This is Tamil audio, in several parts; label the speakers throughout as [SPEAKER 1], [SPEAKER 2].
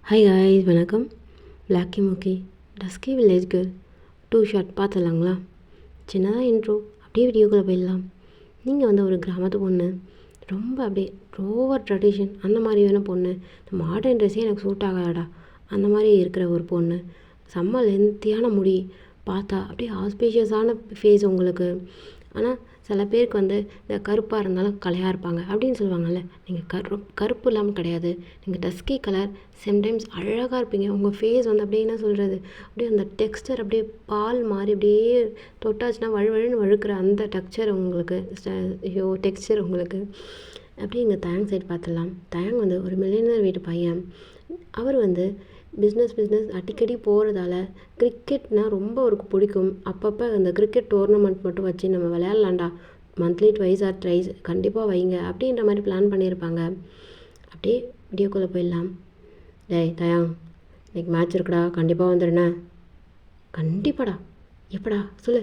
[SPEAKER 1] ஹாய் காய்ஸ், வணக்கம். பிளாக்கி முக்கி டஸ்கி வில்லேஜ் கேர்ள் 2 ஷார்ட் பார்த்துடலாங்களா? சின்னதாக இன்ட்ரோ, அப்படியே வீடியோக்குள்ளே போயிடலாம். நீங்கள் ஒரு கிராமத்து பொண்ணு, ரொம்ப அப்படியே ஓவர் ட்ரெடிஷன் அந்த மாதிரி வேணும் பொண்ணு. இந்த மாடர்ன் ட்ரெஸ்ஸே எனக்கு சூட் ஆகாதடா அந்த மாதிரி இருக்கிற ஒரு பொண்ணு. செம்ம லென்த்தியான முடி, பார்த்தா அப்படியே ஆஸ்பீஷியஸான ஃபேஸ் உங்களுக்கு. ஆனால் சில பேருக்கு இந்த கருப்பாக இருந்தாலும் கலையாக இருப்பாங்க அப்படின்னு சொல்லுவாங்கள்ல. நீங்கள் கருப்பு இல்லாமல் கிடையாது, நீங்கள் டஸ்கி கலர், சம்டைம்ஸ் அழகாக இருப்பீங்க. உங்கள் ஃபேஸ் அப்படியே என்ன சொல்கிறது, அப்படியே அந்த டெக்ஸ்டர் அப்படியே பால் மாதிரி அப்படியே தொட்டாச்சுன்னா வழுவழுன்னு வழுக்கிற அந்த டெக்ஸ்சர் உங்களுக்கு, டெக்ஸ்சர் உங்களுக்கு. அப்படியே இங்கே தயாங் சைடு பார்த்துடலாம். தயாங் ஒரு மில்லியனர் வீட்டு பையன். அவர் பிஸ்னஸ் அடிக்கடி போகிறதால கிரிக்கெட்னால் ரொம்ப அவருக்கு பிடிக்கும். அப்பப்போ அந்த கிரிக்கெட் டோர்னமெண்ட் மட்டும் வச்சு நம்ம விளையாட்லாண்டா, மந்த்லி 2 ஆர் 3 கண்டிப்பாக வைங்க அப்படின்ற மாதிரி பிளான் பண்ணியிருப்பாங்க. அப்படியே வீடியோக்குள்ளே போயிடலாம். டேய் தயாங், இன்றைக்கி மேட்ச் இருக்குடா, கண்டிப்பாக வந்துடுண்ணே. கண்டிப்பாடா, எப்படா சொல்லு.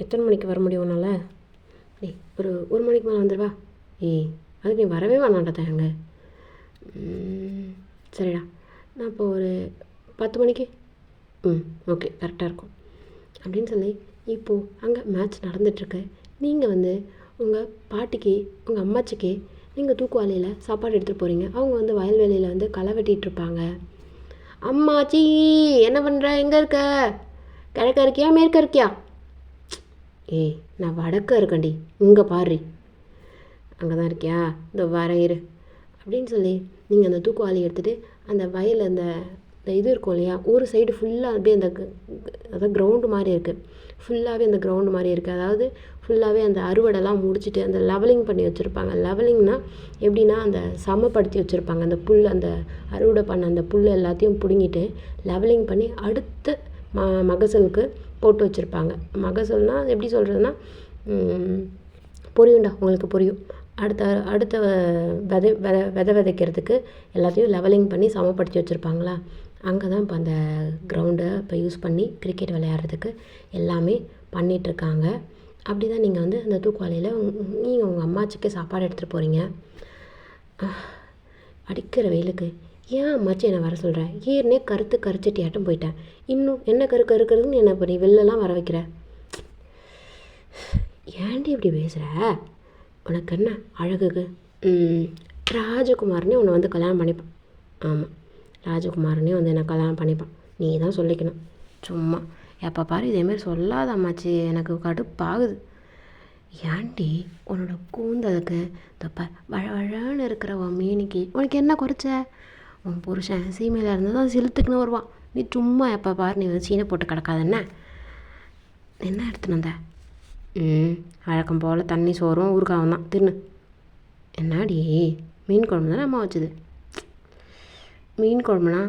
[SPEAKER 1] எத்தனை மணிக்கு வர முடியும் உன்னால்? டேய் ஒரு மணிக்கு மேலே வந்துடுவா. அதுக்கு நீ வரவே வேணாண்டா தயாங்க. சரிடா, நான் இப்போ ஒரு 10 மணிக்கு ஓகே கரெக்டாக இருக்கும் அப்படின்னு சொல்லி இப்போது அங்கே மேட்ச் நடந்துகிட்ருக்கு. நீங்கள் உங்கள் பாட்டிக்கு, உங்கள் அம்மாச்சிக்கு நீங்கள் தூக்குவாளியில் சாப்பாடு எடுத்துகிட்டு போகிறீங்க. அவங்க வயல்வெளியில் களை வெட்டிகிட்ருப்பாங்க. அம்மாச்சி என்ன பண்ணுற, எங்கே இருக்க? கிழக்க இருக்கியா மேற்க இருக்கியா? நான் வடக்க இருக்கேன்டி, இங்கே பாரு. அங்கே தான் இருக்கியா? இந்த வர இரு அப்படின்னு சொல்லி நீங்கள் அந்த தூக்குவாளி எடுத்துகிட்டு அந்த வயல் அந்த இது இருக்கும் இல்லையா, ஒரு சைடு ஃபுல்லாக அப்படியே அதாவது கிரவுண்டு மாதிரி இருக்குது. ஃபுல்லாகவே அந்த கிரவுண்டு மாதிரி இருக்குது. அதாவது ஃபுல்லாகவே அந்த அறுவடைலாம் முடிச்சுட்டு அந்த லெவலிங் பண்ணி வச்சுருப்பாங்க. லெவலிங்னால் எப்படின்னா அந்த சமப்படுத்தி வச்சுருப்பாங்க. அந்த புல், அந்த அறுவடை பண்ண அந்த புல் எல்லாத்தையும் பிடுங்கிட்டு லெவலிங் பண்ணி அடுத்த மகசூலுக்கு போட்டு வச்சுருப்பாங்க. மகசூல்னால் எப்படி சொல்கிறதுனா, புரியும்டா உங்களுக்கு புரியும். அடுத்த விதை விதைக்கிறதுக்கு எல்லாத்தையும் லெவலிங் பண்ணி சமப்படுத்தி வச்சுருப்பாங்களா. அங்கே தான் இப்போ அந்த கிரவுண்டை இப்போ யூஸ் பண்ணி கிரிக்கெட் விளையாடுறதுக்கு எல்லாமே பண்ணிகிட்ருக்காங்க. அப்படி தான் நீங்கள் அந்த தூக்குவாளியில் நீங்கள் உங்கள் அம்மாச்சிக்கு சாப்பாடு எடுத்துகிட்டு போகிறீங்க. அடிக்கிற வெயிலுக்கு ஏன் அம்மாச்சி என்னை வர சொல்கிறேன்? ஏற்கனவே கரிச்சிட்டியாட்டம் போயிட்டேன், இன்னும் என்ன கருக்குறதுன்னு என்ன பண்ணி வெளிலலாம் வர வைக்கிற? ஏன்டி இப்படி பேசுகிற? உனக்கு என்ன அழகுக்கு? ராஜகுமாரனே உன்னை கல்யாணம் பண்ணிப்பான். ஆமாம், ராஜகுமாரனே என்னை கல்யாணம் பண்ணிப்பான். நீ தான் சொல்லிக்கணும். சும்மா எப்போ பாரு இதேமாரி சொல்லாத அம்மாச்சி, எனக்கு கடுப்பாகுது. ஏன்டி உன்னோட கூந்தலுக்கு தப்ப வழன்னு இருக்கிற உன் மீனிக்கு உனக்கு என்ன குறைச்ச? உன் புருஷன் சீமையில் இருந்து தான் சிலுத்துக்குன்னு வருவான். நீ சும்மா எப்போ பாரு நீ சீனை போட்டு கிடக்காத. என்ன எடுத்துன்னு வந்த? வழக்கம் போல் தண்ணி சோறும் ஊறுகாவும் தான் தின்னு. என்னாடி மீன் குழம்பு தானே அம்மா வச்சுது? மீன் குழம்புனா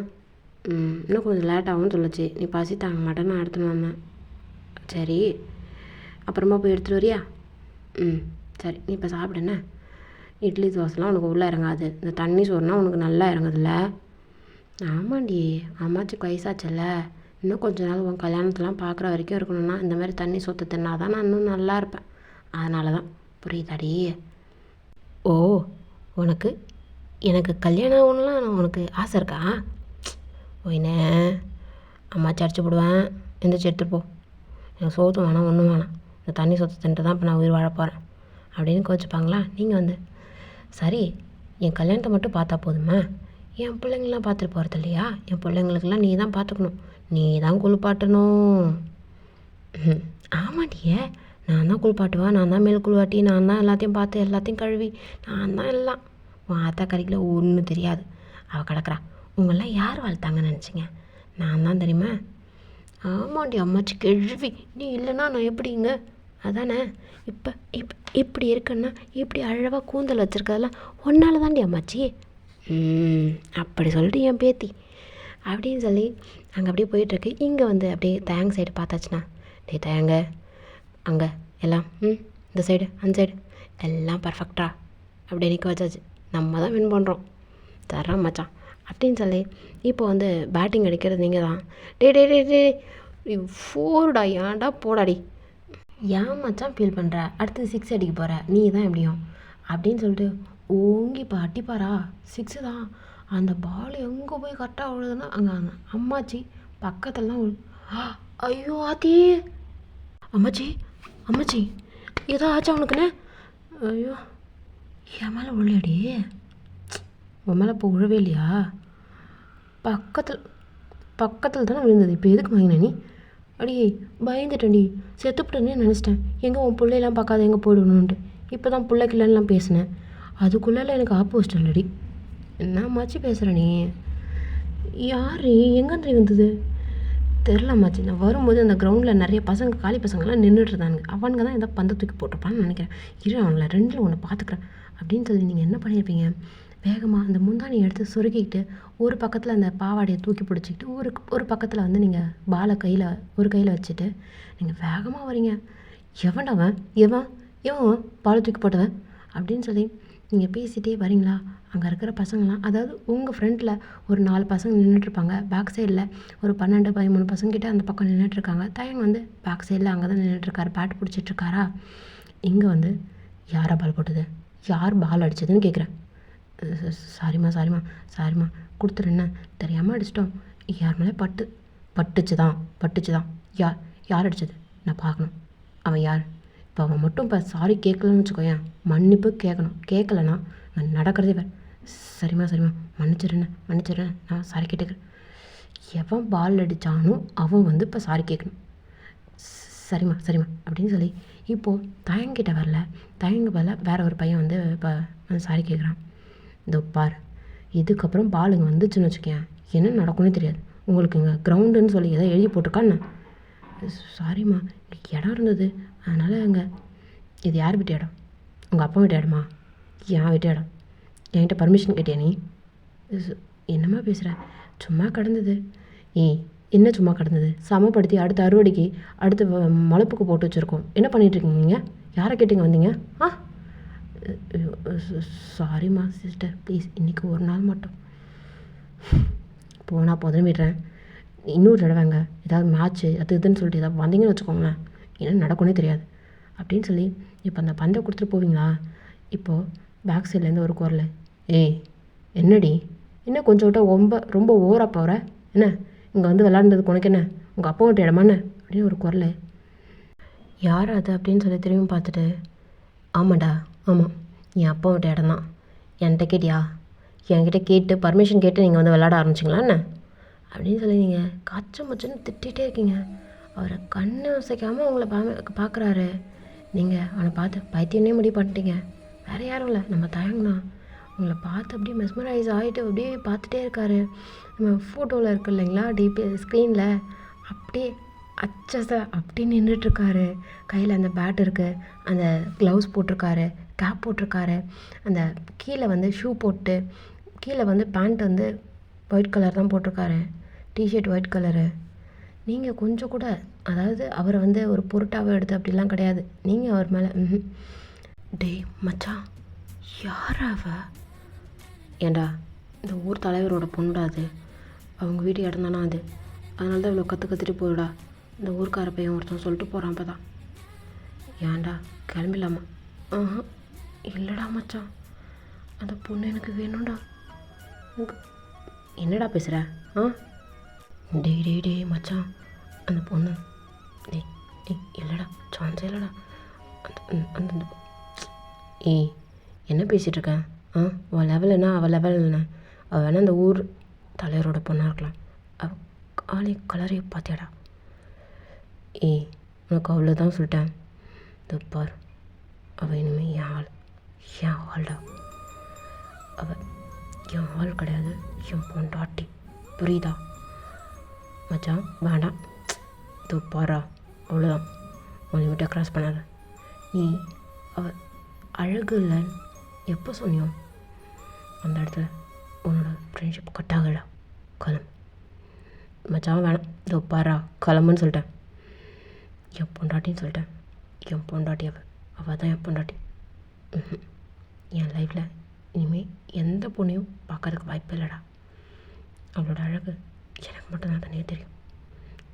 [SPEAKER 1] இன்னும் கொஞ்சம் லேட்டாகும்னு சொல்லிச்சு. நீ பசி தாங்க மாட்டேன்னு நான் எடுத்துன்னு வந்தேன். சரி, அப்புறமா போய் எடுத்துகிட்டு வரியா? சரி, நீ இப்போ சாப்பிடுண்ணே. இட்லி தோசைலாம் உனக்கு உள்ளே இறங்காது, இந்த தண்ணி சோறுனா உனக்கு நல்லா இறங்குதுல்ல? ஆமாண்டி, அம்மாச்சிக்கு வயசாச்சல்ல, இன்னும் கொஞ்ச நாள் உன் கல்யாணத்தெலாம் பார்க்குற வரைக்கும் இருக்கணும்னா இந்த மாதிரி தண்ணி சொத்து தின்னா தான் நான் இன்னும் நல்லா இருப்பேன். அதனால தான், புரியுதாடி? ஓ, எனக்கு கல்யாணம் ஆகணும்லாம் உனக்கு ஆசை இருக்கா? ஓய்னே, அம்மாச்சி அடிச்சு போடுவேன், எந்திரிச்சு எடுத்துகிட்டு போ. எனக்கு சோத்து வேணாம், ஒன்றும் வேணாம், இந்த தண்ணி சொத்து தின்ட்டு தான் இப்போ நான் உயிர் வாழ போகிறேன் அப்படின்னு கோச்சிப்பாங்களா? நீங்கள் சரி, என் கல்யாணத்தை மட்டும் பார்த்தா போதுமா? என் பிள்ளைங்களாம் பார்த்துட்டு போகிறது இல்லையா? என் பிள்ளைங்களுக்கெல்லாம் நீ தான் பார்த்துக்கணும், நீ தான் குளிப்பாட்டணும். ஆமாட்டியே, நான் தான் குளிப்பாட்டுவேன், நான் தான் மேல் குளிப்பாட்டி, நான் தான் எல்லாத்தையும் பார்த்து எல்லாத்தையும் கழுவி, நான் தான் எல்லாம். உன் ஆத்தா கறிக்கல ஒன்றும் தெரியாது, அவள் கிடக்குறா. உங்களெலாம் யார் வளர்த்தாங்கன்னு நினச்சிங்க? நான் தான் தெரியுமா? ஆமாண்டி அம்மாச்சி கழுவி, நீ இல்லைன்னா நான் எப்படிங்க? அதானே இப்போ இப்படி இருக்குன்னா இப்படி அழகாக கூந்தல் வச்சுருக்கதெல்லாம் ஒன்றால் தாண்டி அம்மாச்சி. அப்படி சொல்லிட்டு என் பேத்தி அப்படின்னு சொல்லி அங்கே அப்படியே போயிட்டுருக்கு. இங்கே அப்படியே தயாங் சைடு பார்த்தாச்சுன்னா, டே தயாங்க, அங்கே எல்லாம் இந்த சைடு அந்த சைடு எல்லாம் பர்ஃபெக்டாக அப்படியே நிற்க வச்சாச்சு. நம்ம தான் வின் பண்ணுறோம், தர்றோம் மச்சான் அப்படின்னு சொல்லி இப்போ பேட்டிங் அடிக்கிறது நீங்கள் தான். டே 4டா, ஏன்டா போடாடி. ஏன் மச்சான் ஃபீல் பண்ணுற? அடுத்து 6 அடிக்க போகிற நீ தான் எப்படியும் அப்படின்னு சொல்லிட்டு ஓங்கி இப்போ அடிப்பாரா 6 தான். அந்த பால் எங்கே போய் கரெக்டாக விழுதுன்னா அங்கே அந்த அம்மாச்சி பக்கத்தில் தான் ஐயோ ஆத்தி அம்மாச்சி அம்மாச்சி ஏதோ ஆச்சா அவனுக்குண்ணே. ஐயோ என் மேலே விளையாடி உன் மேலே இப்போ விழவே இல்லையா? பக்கத்தில் தானே விழுந்தது. இப்போ எதுக்கு வாங்கின நீ? அடியே பயந்துட்டேன்டி, செத்துப்பிட்டேன்னே நினச்சிட்டேன். எங்கே உன் பிள்ளையெல்லாம் பார்க்காத எங்கே போயிடணுன்ட்டு. இப்போ தான் பிள்ளைக்கில்லலாம் பேசினேன். அதுக்குள்ளே எனக்கு ஆப்போசிட் இல்லடி. என்னம்மாச்சி பேசுகிற நீ? யார் எங்கேருந்து வந்தது தெரிலம்மாச்சி. நான் வரும்போது அந்த கிரவுண்டில் நிறைய பசங்க காலி பசங்கள்லாம் நின்றுட்டு இருந்தானுங்க. அவனுங்க தான் எதாவது பந்தை தூக்கி போட்டிருப்பான்னு நினைக்கிறேன். இரு அவங்கள 2ல் 1 பார்த்துக்குறேன் அப்படின்னு சொல்லி நீங்கள் என்ன பண்ணியிருப்பீங்க? வேகமாக அந்த முந்தானி எடுத்து சொருகிக்கிட்டு ஒரு பக்கத்தில் அந்த பாவாடையை தூக்கி பிடிச்சிக்கிட்டு ஒரு பக்கத்தில் வந்து நீங்கள் பாலை ஒரு கையில் வச்சுட்டு நீங்கள் வேகமாக வரீங்க. எவன்டவன் எவன் பாலை தூக்கி போட்டவன் அப்படின்னு சொல்லி நீங்கள் பேசிகிட்டே வரீங்களா? அங்கே இருக்கிற பசங்களாம், அதாவது உங்கள் ஃப்ரெண்டில் ஒரு 4 பசங்க நின்றுட்டுருப்பாங்க. பேக் சைடில் ஒரு 12 13 பசங்கிட்ட அந்த பக்கம் நின்றுட்டுருக்காங்க. தயன் வந்து பேக் சைடில் அங்கே தான் நின்றுட்டுருக்காரு, பேட் பிடிச்சிட்ருக்காரா. இங்கே வந்து யாரா பால் போட்டது, யார் பால் அடித்ததுன்னு கேட்குறேன். சாரிம்மா கொடுத்துருண்ணே, தெரியாமல் அடிச்சிட்டோம். யார் மேலே பட்டுச்சு தான். யார் அடித்தது நான் பார்க்கணும். அவன் யார்? இப்போ அவன் மட்டும் இப்போ சாரி கேட்கலன்னு வச்சுக்கோயேன், மன்னிப்பு கேட்கணும். கேட்கலன்னா நான் நடக்கிறதே வேறு. சரிம்மா மன்னிச்சிடுறேன், நான் சாரி கேட்டுக்கிறேன். எவன் பால் அடித்தானோ அவன் வந்து இப்போ சாரி கேட்கணும். சரிம்மா அப்படின்னு சொல்லி இப்போது தயங்கிட்ட வரல, தயங்க வரல, வேறு ஒரு பையன் வந்து இப்போ சாரி கேட்குறான். இதோ பார், இதுக்கப்புறம் பாலுங்க வந்துச்சுன்னு வச்சுக்கேன் என்ன நடக்கும்னு தெரியாது. உங்களுக்கு இங்கே கிரவுண்டுன்னு சொல்லி எதாவது எழுதி போட்டிருக்கான்னு. சாரிம்மா, இங்கே இடம் இருந்தது, அதனால் அங்கே இது யார் வீட்டு இடம்? உங்கள் அப்பா வீட்டு இடமா? என் வீட்டு இடம். என்கிட்ட பர்மிஷன் கேட்டியா நீ? என்னம்மா பேசுகிற? சும்மா கிடந்தது. என்ன சும்மா கிடந்தது? சமப்படுத்தி அடுத்த அறுவடைக்கு அடுத்த முளைப்புக்கு போட்டு வச்சுருக்கோம். என்ன பண்ணிகிட்ருக்கீங்க நீங்கள்? யாரை கேட்டீங்க வந்தீங்க? சாரிம்மா சிஸ்டர், ப்ளீஸ் இன்றைக்கி ஒரு நாள் மட்டும் போனால் போதும் விடுறேன். இன்னொரு தடவைங்க ஏதாவது மேட்ச்சு அது இதுன்னு சொல்லிட்டு ஏதாவது வந்தீங்கன்னு வச்சுக்கோங்களேன், என்ன நடக்கும்னே தெரியாது அப்படின்னு சொல்லி இப்போ அந்த பந்தை கொடுத்துட்டு போவீங்களா? இப்போது பேக் சைட்லேருந்து ஒரு குரல், என்னடி என்ன கொஞ்சம் விட்டால் ரொம்ப ஓவராக போகிற என்ன? இங்கே வந்து விளாண்டதுக்கு உனக்கு என்ன உங்கள் அப்பா விட்ட இடமான்னு அப்படின்னு ஒரு குரல். யார் அது அப்படின்னு சொல்லி திரும்பி பார்த்துட்டு, ஆமாம் என் அப்பா விட்ட இடம் தான். என்கிட்ட கேட்டியா? என்கிட்ட கேட்டு பர்மிஷன் கேட்டு நீங்கள் வந்து விளாட ஆரம்பிச்சிங்களா என்ன அப்படின்னு சொல்லி நீங்கள் காய்ச்ச முச்சன்னு திட்டிகிட்டே இருக்கீங்க. அவரை கண்ணை வசைக்காமல் உங்களை பார்க்குறாரு. நீங்கள் அவனை பார்த்து பைத்தியமே முடிவு பண்ணிட்டீங்க. வேறு யாரும் இல்லை, நம்ம தயங்கண்ணா. உங்களை பார்த்து அப்படியே மெஸ்மரைஸ் ஆகிட்டு அப்படியே பார்த்துட்டே இருக்காரு. நம்ம ஃபோட்டோவில் இருக்கு இல்லைங்களா, டிபி ஸ்க்ரீனில் அப்படியே அச்சச அப்படி நின்றுட்டுருக்காரு. கையில் அந்த பேட் இருக்குது, அந்த க்ளவுஸ் போட்டிருக்காரு, கேப் போட்டிருக்காரு, அந்த கீழே வந்து ஷூ போட்டு, கீழே வந்து பேண்ட் வந்து ஒயிட் கலர் தான் போட்டிருக்காரு, டிஷர்ட் ஒயிட் கலரு. நீங்கள் கொஞ்சம் கூட, அதாவது அவரை வந்து ஒரு பொருட்டாக எடுத்து அப்படிலாம் கிடையாது. நீங்கள் அவர் மேலே டேய் மச்சான், யாரா அவ? ஏண்டா இந்த ஊர் தலைவரோட பொண்ணுடா அது, அவங்க வீட்டு இடம் தானே அது, அதனால தான் இவ்வளோ கற்றுட்டு போயிடா. இந்த ஊருக்கார பையன் ஒருத்தன் சொல்லிட்டு போகிறான் அப்போ தான். ஏன்டா கிளம்பிடலாமா? இல்லைடா மச்சான், அந்த பொண்ணு எனக்கு வேணும்டா. என்னடா பேசுகிற? டேய் மச்சான், அந்த பொண்ணு இல்லைடா, சான்ஸே இல்லைடா. அந்த என்ன பேசிகிட்ருக்கேன்? அவள் லெவல் என்ன, அவள் லெவல் என்ன? அவள் வேணால் அந்த ஊர் தலைவரோட பொண்ணாக இருக்கலாம். அவள் காலி கலரையை பார்த்தியாடா? உனக்கு அவ்வளோதான் சொல்லிட்டேன். துப்பார், அவள் இனிமேல் என் ஆள்டா. அவள் என் ஆள் கிடையாது, என் பொண்டாட்டி, புரியுதா மச்சான்? வேண்டாம், துப்பாரா, அவ்வளோதான், உன்னை விட்ட க்ராஸ் பண்ணாத. நீ அவள் அழகு இல்லைன்னு எப்போ சொன்னியோ அந்த இடத்துல உன்னோட ஃப்ரெண்ட்ஷிப் கட் ஆகலை. கிளம்பு மச்சான், வேணாம், துப்பாரா கிளம்புன்னு சொல்லிட்டேன். என் பொண்டாட்டின்னு சொல்லிட்டேன். என் பொண்டாட்டி அவள் தான் என் பொண்டாட்டி. என் லைஃப்பில் இனிமேல் எந்த பொண்ணையும் பார்க்கறதுக்கு வாய்ப்பு இல்லைடா. அவளோட அழகு எனக்கு மட்டும் தான் தனியாக தெரியும்.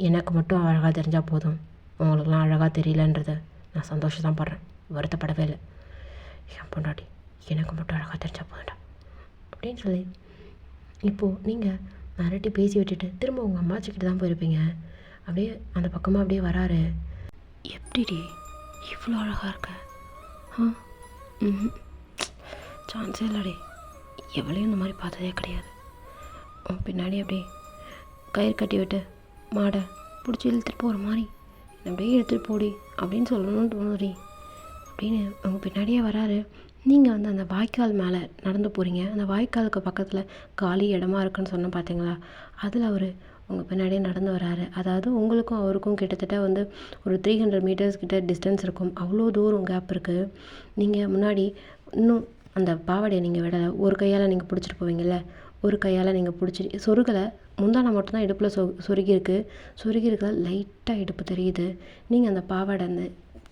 [SPEAKER 1] எனக்கு மட்டும் அழகாக தெரிஞ்சால் போதும், உங்களுக்குலாம் அழகாக தெரியலன்றத நான் சந்தோஷம் தான் படுறேன், வருத்தப்படவே இல்லை. என் பொண்டாட்டி எனக்கு மட்டும் அழகாக தெரிஞ்சா போதுடா அப்படின்னு சொல்லி இப்போது நீங்கள் மிரட்டி பேசி விட்டுட்டு திரும்ப உங்கள் அம்மாச்சிக்கிட்ட தான் போயிருப்பீங்க. அப்படியே அந்த பக்கமாக அப்படியே வராரு. எப்படிடி இவ்வளோ அழகாக இருக்க? சான்ஸே இல்லடி, எவ்வளையும் இந்த மாதிரி பார்த்ததே கிடையாது. உன் பின்னாடி அப்படியே கயிறு கட்டி விட்டு மாடை பிடிச்சி இழுத்துட்டு போகிற மாதிரி அப்படியே எடுத்துகிட்டு போடி அப்படின்னு சொல்லணும்னு தோணுடி அப்படின்னு அவங்க பின்னாடியே வராரு. நீங்கள் வந்து அந்த வாய்க்கால் மேலே நடந்து போகிறீங்க. அந்த வாய்க்காலுக்கு பக்கத்தில் காலி இடமா இருக்குன்னு சொன்ன பார்த்தீங்களா, அதில் அவர் உங்கள் பின்னாடியே நடந்து வராரு. அதாவது உங்களுக்கும் அவருக்கும் கிட்டத்தட்ட வந்து ஒரு 300 மீட்டர்ஸ் கிட்ட டிஸ்டன்ஸ் இருக்கும். அவ்வளோ தூரம் கேப் இருக்குது. நீங்கள் முன்னாடி இன்னும் அந்த பாவாடையை நீங்கள் விடலை. ஒரு கையால் நீங்கள் பிடிச்சிட்டு போவீங்கள்ல, ஒரு கையால் நீங்கள் பிடிச்சிட்டு சொருகலை. முந்தானை மட்டும்தான் இடுப்பில் சொருகிருக்கு. சொருகிருக்க லைட்டாக இடுப்பு தெரியுது. நீங்கள் அந்த பாவாடை அந்த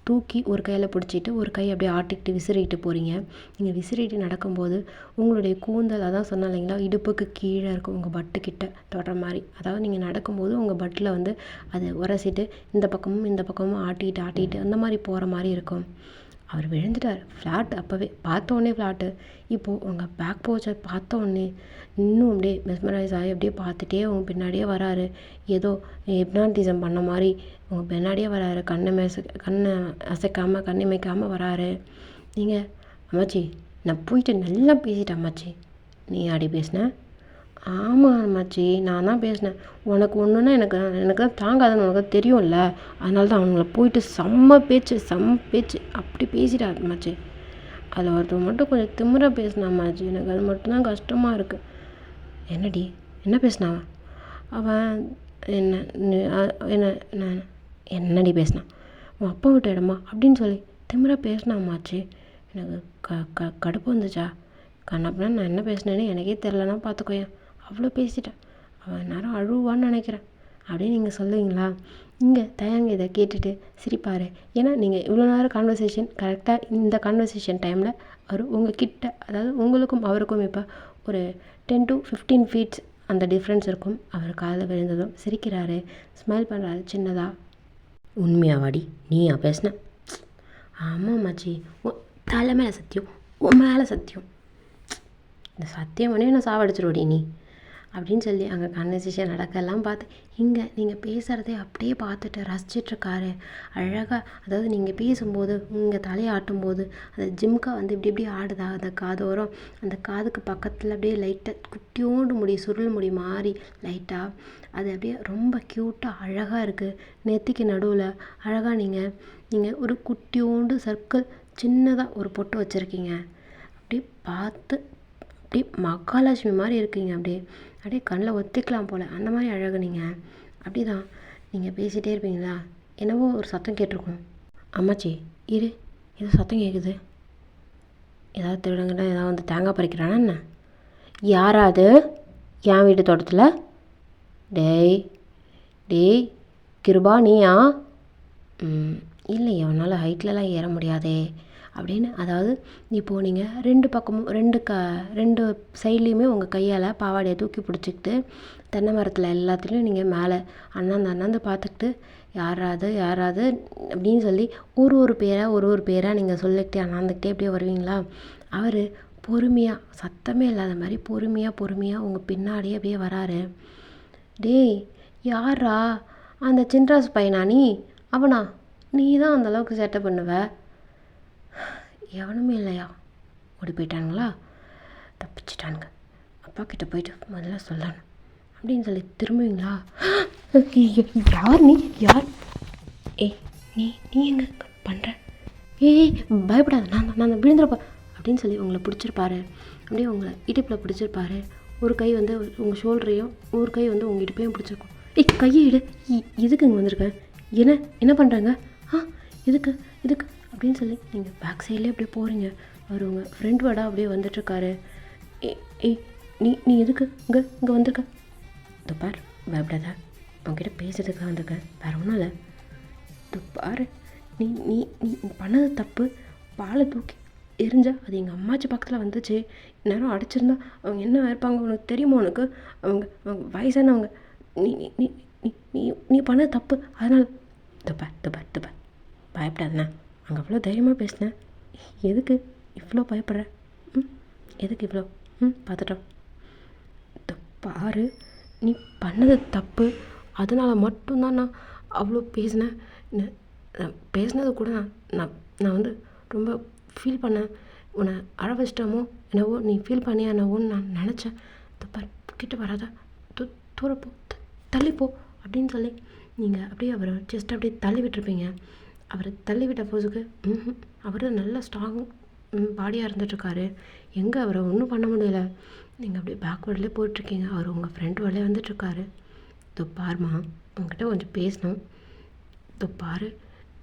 [SPEAKER 1] தூக்கி ஒரு கையில் பிடிச்சிட்டு ஒரு கை அப்படியே ஆட்டிக்கிட்டு விசிறிட்டு போகிறீங்க. நீங்கள் விசிறிட்டு நடக்கும்போது உங்களுடைய கூந்தல், அதான் சொன்னேன் இல்லைங்களா, இடுப்புக்கு கீழே இருக்கும், உங்கள் பட்டுக்கிட்ட தொடுற மாதிரி. அதாவது நீங்கள் நடக்கும்போது உங்கள் பட்டில் வந்து அதை உரசிட்டு இந்த பக்கமும் ஆட்டிட்டு அந்த மாதிரி போகிற மாதிரி இருக்கும். அவர் விழுந்துட்டார். ஃப்ளாட் அப்போவே பார்த்தோன்னே ஃப்ளாட்டு. இப்போது உங்கள் பேக் போச்சை பார்த்தோன்னே இன்னும் அப்படியே மெஸ்மரைஸ் ஆகி அப்படியே பார்த்துட்டே உங்க பின்னாடியே வராரு. ஏதோ ஹிப்னாட்டிசம் பண்ண மாதிரி உங்கள் பின்னாடியே வராரு. கண்ணை அசைக்காமல் கண்ணிமைக்காமல் வராரு. நீங்கள் அம்மாச்சி நான் போயிட்டு நல்லா பேசிட்டேன் அம்மாச்சி. நீ ஆடி பேசினேன்? ஆமாம் அம்மாச்சி நான் தான் பேசினேன். உனக்கு ஒன்றுன்னா எனக்கு தான் தாங்காதுன்னு உனக்கு தெரியும்ல, அதனால தான் அவங்கள போயிட்டு செம்ம பேச்சு அப்படி பேசிட்டா அம்மாச்சி. அதில் ஒருத்தவங்க மட்டும் கொஞ்சம் திமிராக பேசினா அம்மாச்சி. எனக்கு அது மட்டும்தான் கஷ்டமாக இருக்குது. என்னடி என்ன பேசினான் அவன்? நான் என்னடி பேசினான்? உன் அப்பா விட்ட இடமா அப்படின்னு சொல்லி திமிராக பேசினான் அம்மாச்சி. எனக்கு கடுப்பு வந்துச்சா? கண்ணப்பனா நான் என்ன பேசினேன்னு எனக்கே தெரிலனா பார்த்துக்கோயேன். அவ்வளோ பேசிட்டேன். அவன் நேரம் அழுவான்னு நினைக்கிறேன் அப்படின்னு நீங்கள் சொல்லுவீங்களா? இங்கே தயங்க இதை கேட்டுட்டு சிரிப்பார். ஏன்னா நீங்கள் இவ்வளோ நேரம் கான்வர்சேஷன் கரெக்டாக இந்த கான்வர்சேஷன் டைமில் அவர் உங்கள் கிட்ட, அதாவது உங்களுக்கும் அவருக்கும் இப்போ ஒரு 10 to 15 ஃபீட்ஸ் அந்த டிஃப்ரென்ஸ் இருக்கும். அவர் காதில் விழுந்ததும் சிரிக்கிறாரு, ஸ்மைல் பண்ணுறாரு சின்னதாக. உண்மையாவாடி நீயா பேசின? ஆமாம் மாச்சி, உன் தலை மேலே சத்தியம், உன் மேலே சத்தியம், இந்த சத்தியம் பண்ணி நான் சாவடிச்சிருவடி நீ அப்படின்னு சொல்லி அங்கே கான்வர்சேஷன் நடக்கலாம் பார்த்து இங்கே நீங்கள் பேசுகிறதே அப்படியே பார்த்துட்டு ரசிச்சிட்ருக்காரு அழகாக. அதாவது நீங்கள் பேசும்போது உங்கள் தலையை ஆட்டும்போது அந்த ஜிம்கா வந்து இப்படி ஆடுதா அந்த காதோரம், அந்த காதுக்கு பக்கத்தில் அப்படியே லைட்டாக குட்டியோண்டு முடி சுருள் முடி மாறி லைட்டாக அது அப்படியே ரொம்ப க்யூட்டாக அழகாக இருக்குது. நெத்திக்கு நடுவில் அழகாக நீங்கள் ஒரு குட்டியோண்டு சர்க்கிள் சின்னதாக ஒரு பொட்டு வச்சுருக்கீங்க. அப்படியே பார்த்து அப்படியே மகாலட்சுமி மாதிரி இருக்கீங்க. அப்படியே கண்ணில் ஒத்திக்கலாம் போல் அந்த மாதிரி அழகு நீங்கள். அப்படி தான் நீங்கள் பேசிகிட்டே இருப்பீங்களா, என்னவோ ஒரு சத்தம் கேட்டிருக்கும். அம்மாச்சி இரு, ஏதோ சத்தம் கேட்குது. ஏதாவது திருடங்கிட்ட ஏதாவது வந்து தேங்காய் பறிக்கிறானா என்ன? யாராவது என் வீட்டு தோட்டத்தில்? டேய் கிருபா நீயா? இல்லை அவனால் ஹைட்லலாம் ஏற முடியாதே அப்படின்னு. அதாவது இப்போது நீங்கள் ரெண்டு சைட்லேயுமே உங்கள் கையால் பாவாடையை தூக்கி பிடிச்சிக்கிட்டு தென்னை மரத்தில் எல்லாத்துலேயும் நீங்கள் மேலே அண்ணாந்து பார்த்துக்கிட்டு யாராவது அப்படின்னு சொல்லி ஒரு பேராக நீங்கள் சொல்லிக்கிட்டே அண்ணாந்துக்கிட்டே அப்படியே வருவீங்களா? அவர் பொறுமையாக சத்தமே இல்லாத மாதிரி பொறுமையாக உங்கள் பின்னாடியே அப்படியே வராரு. டேய் யாரா அந்த சின்ராஸ் பையனா நீ? அவனா? நீ தான் அந்தளவுக்கு சேட்டை பண்ணுவ. எவனுமே இல்லையா? ஓடி போயிட்டானுங்களா? தப்பிச்சிட்டானுங்க. அப்பா கிட்ட போயிட்டு முதல்ல சொல்லணும் அப்படின்னு சொல்லி திரும்புவீங்களா? யார் நீ? நீ எங்கே பண்ணுற? பயப்படாத, நான் விழுந்துருப்பா அப்படின்னு சொல்லி உங்களை பிடிச்சிருப்பாரு. அப்படியே உங்களை இடுப்பில் பிடிச்சிருப்பாரு. ஒரு கை வந்து உங்கள் ஷோல்டரையும் ஒரு கை வந்து உங்கள் இடுப்பையும் பிடிச்சிருக்கும். கையை இடு, இதுக்கு இங்கே வந்திருக்கேன், என்ன பண்ணுறாங்க? இதுக்கு அப்படின்னு சொல்லி நீங்கள் பேக் சைட்லேயே அப்படியே போகிறீங்க. அவர் உங்கள் ஃப்ரெண்ட் வேர்டாக அப்படியே வந்துட்டுருக்காரு. நீ எதுக்கு இங்கே வந்திருக்க? இது பார், பயப்படாத, அவங்ககிட்ட பேசுறதுக்காக வந்திருக்கேன், வேறு ஒன்றும் இல்லை. இது பாரு, நீ பண்ணது தப்பு. பாலை தூக்கி எரிஞ்சா அது எங்கள் அம்மாச்சி பக்கத்தில் வந்துச்சு. நேரம் அடிச்சிருந்தா அவங்க என்ன இருப்பாங்க உனக்கு தெரியுமா? அவங்க வயசானவங்க. நீ பண்ணது தப்பு, அதனால் துப்பா பயப்படாதண்ணா. அங்கே அவ்வளோ தைரியமாக பேசினேன், எதுக்கு இவ்வளோ பயப்படுற? எதுக்கு இவ்வளோ பார்த்துட்டோம். பாரு, நீ பண்ணது தப்பு. அதனால் மட்டும்தான் நான் அவ்வளோ பேசினேன். பேசினது கூட நான் வந்து ரொம்ப ஃபீல் பண்ணேன். உன்னை அழ வச்சிட்டோமோ என்னவோ, நீ ஃபீல் பண்ணியா என்னவோன்னு நான் நினச்சேன். பாரு, கிட்ட வராத, தூரப்போ, தள்ளிப்போ அப்படின்னு சொல்லி நீங்கள் அப்படியே அவரை ஜஸ்ட் அப்படியே தள்ளி விட்டுருப்பீங்க. அவரை தள்ளி விட்ட போதுக்கு அவர் நல்ல ஸ்ட்ராங் பாடியாக இருந்துகிட்ருக்காரு. எங்கே அவரை ஒன்றும் பண்ண முடியல. நீங்கள் அப்படியே பேக்வேர்ட்லேயே போயிட்டுருக்கீங்க. அவர் உங்கள் ஃப்ரெண்ட் வழியே வந்துட்டுருக்காரு. பாருமா, உங்ககிட்ட கொஞ்சம் பேசணும். பாரு,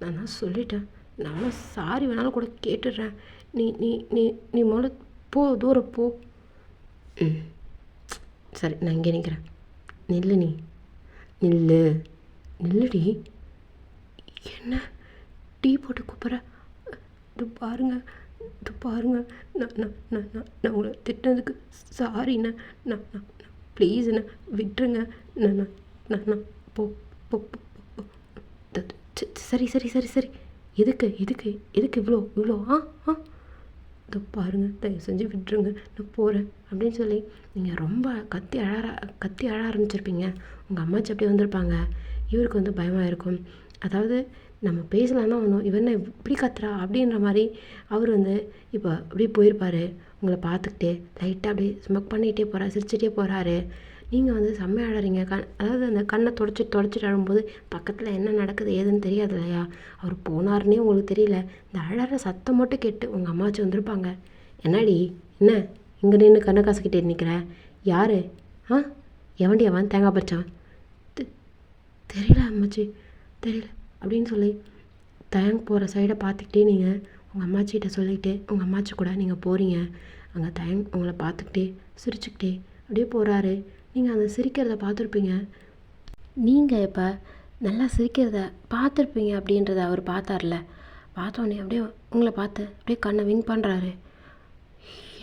[SPEAKER 1] நான் தான் சொல்லிட்டேன். நானும் சாரி வேணாலும் கூட கேட்டுடுறேன். நீ நீ நீ நீ முதல்ல போ, தூரம் போ. சரி, நான் இங்கே நிற்கிறேன். நில்லு, நீ நில்லுடி. என்ன டீ போட்டு கூப்பிட்ற? பாருங்க, நான் நான் நான் நான் உங்களை திட்டினதுக்கு சாரிண்ணே. நான் நான் ப்ளீஸ்ண்ணே, விட்டுருங்க. நான் நான் நான் நான் போ போ சரி சரி சரி சரி எதுக்கு எதுக்கு எதுக்கு இவ்வளோ பாருங்க, தயவு செஞ்சு விட்டுருங்க, நான் போகிறேன் அப்படின்னு சொல்லி நீங்கள் ரொம்ப கத்தி அழ ஆரம்பிச்சிருப்பீங்க. உங்கள் அம்மாச்சி அப்படியே வந்திருப்பாங்க. இவருக்கு வந்து பயமாக இருக்கும். அதாவது நம்ம பேசலாம் தான் வந்தோம், இவன் இப்படி கத்துறா அப்படின்ற மாதிரி அவர் வந்து இப்போ அப்படியே போயிருப்பார். உங்களை பார்த்துக்கிட்டே லைட்டாக அப்படியே ஸ்மோக் பண்ணிகிட்டே போகிறார், சிரிச்சிட்டே போகிறாரு. நீங்கள் வந்து செம்மையாக அழறீங்க. அதாவது அந்த கண்ணை தொடச்சிட்டு அழும்போது பக்கத்தில் என்ன நடக்குது ஏதுன்னு தெரியாது இல்லையா? அவர் போனார்னே உங்களுக்கு தெரியல. இந்த அழற சத்தம் மட்டும் கேட்டு உங்கள் அம்மாச்சி வந்திருப்பாங்க. என்னடி, என்ன இங்கே நின்று கண்ணை காசுக்கிட்டே நிற்கிற? யார்? எவன்டி அவன் தேங்காய் பறிச்சான்? தெரியல அம்மாச்சி, தெரியல அப்படின்னு சொல்லி போகிற சைடை பார்த்துக்கிட்டே நீங்கள் உங்கள் அம்மாச்சிகிட்ட சொல்லிக்கிட்டே உங்கள் அம்மாச்சி கூட நீங்கள் போகிறீங்க. அங்கே உங்களை பார்த்துக்கிட்டே சிரிச்சுக்கிட்டே அப்படியே போகிறாரு. நீங்கள் அந்த சிரிக்கிறத பார்த்துருப்பீங்க. நீங்கள் இப்போ நல்லா சிரிக்கிறத பார்த்துருப்பீங்க அப்படின்றத அவர் பார்த்தார்ல. பார்த்தோன்னே அப்படியே உங்களை பார்த்து அப்படியே கண்ணை விங் பண்ணுறாரு.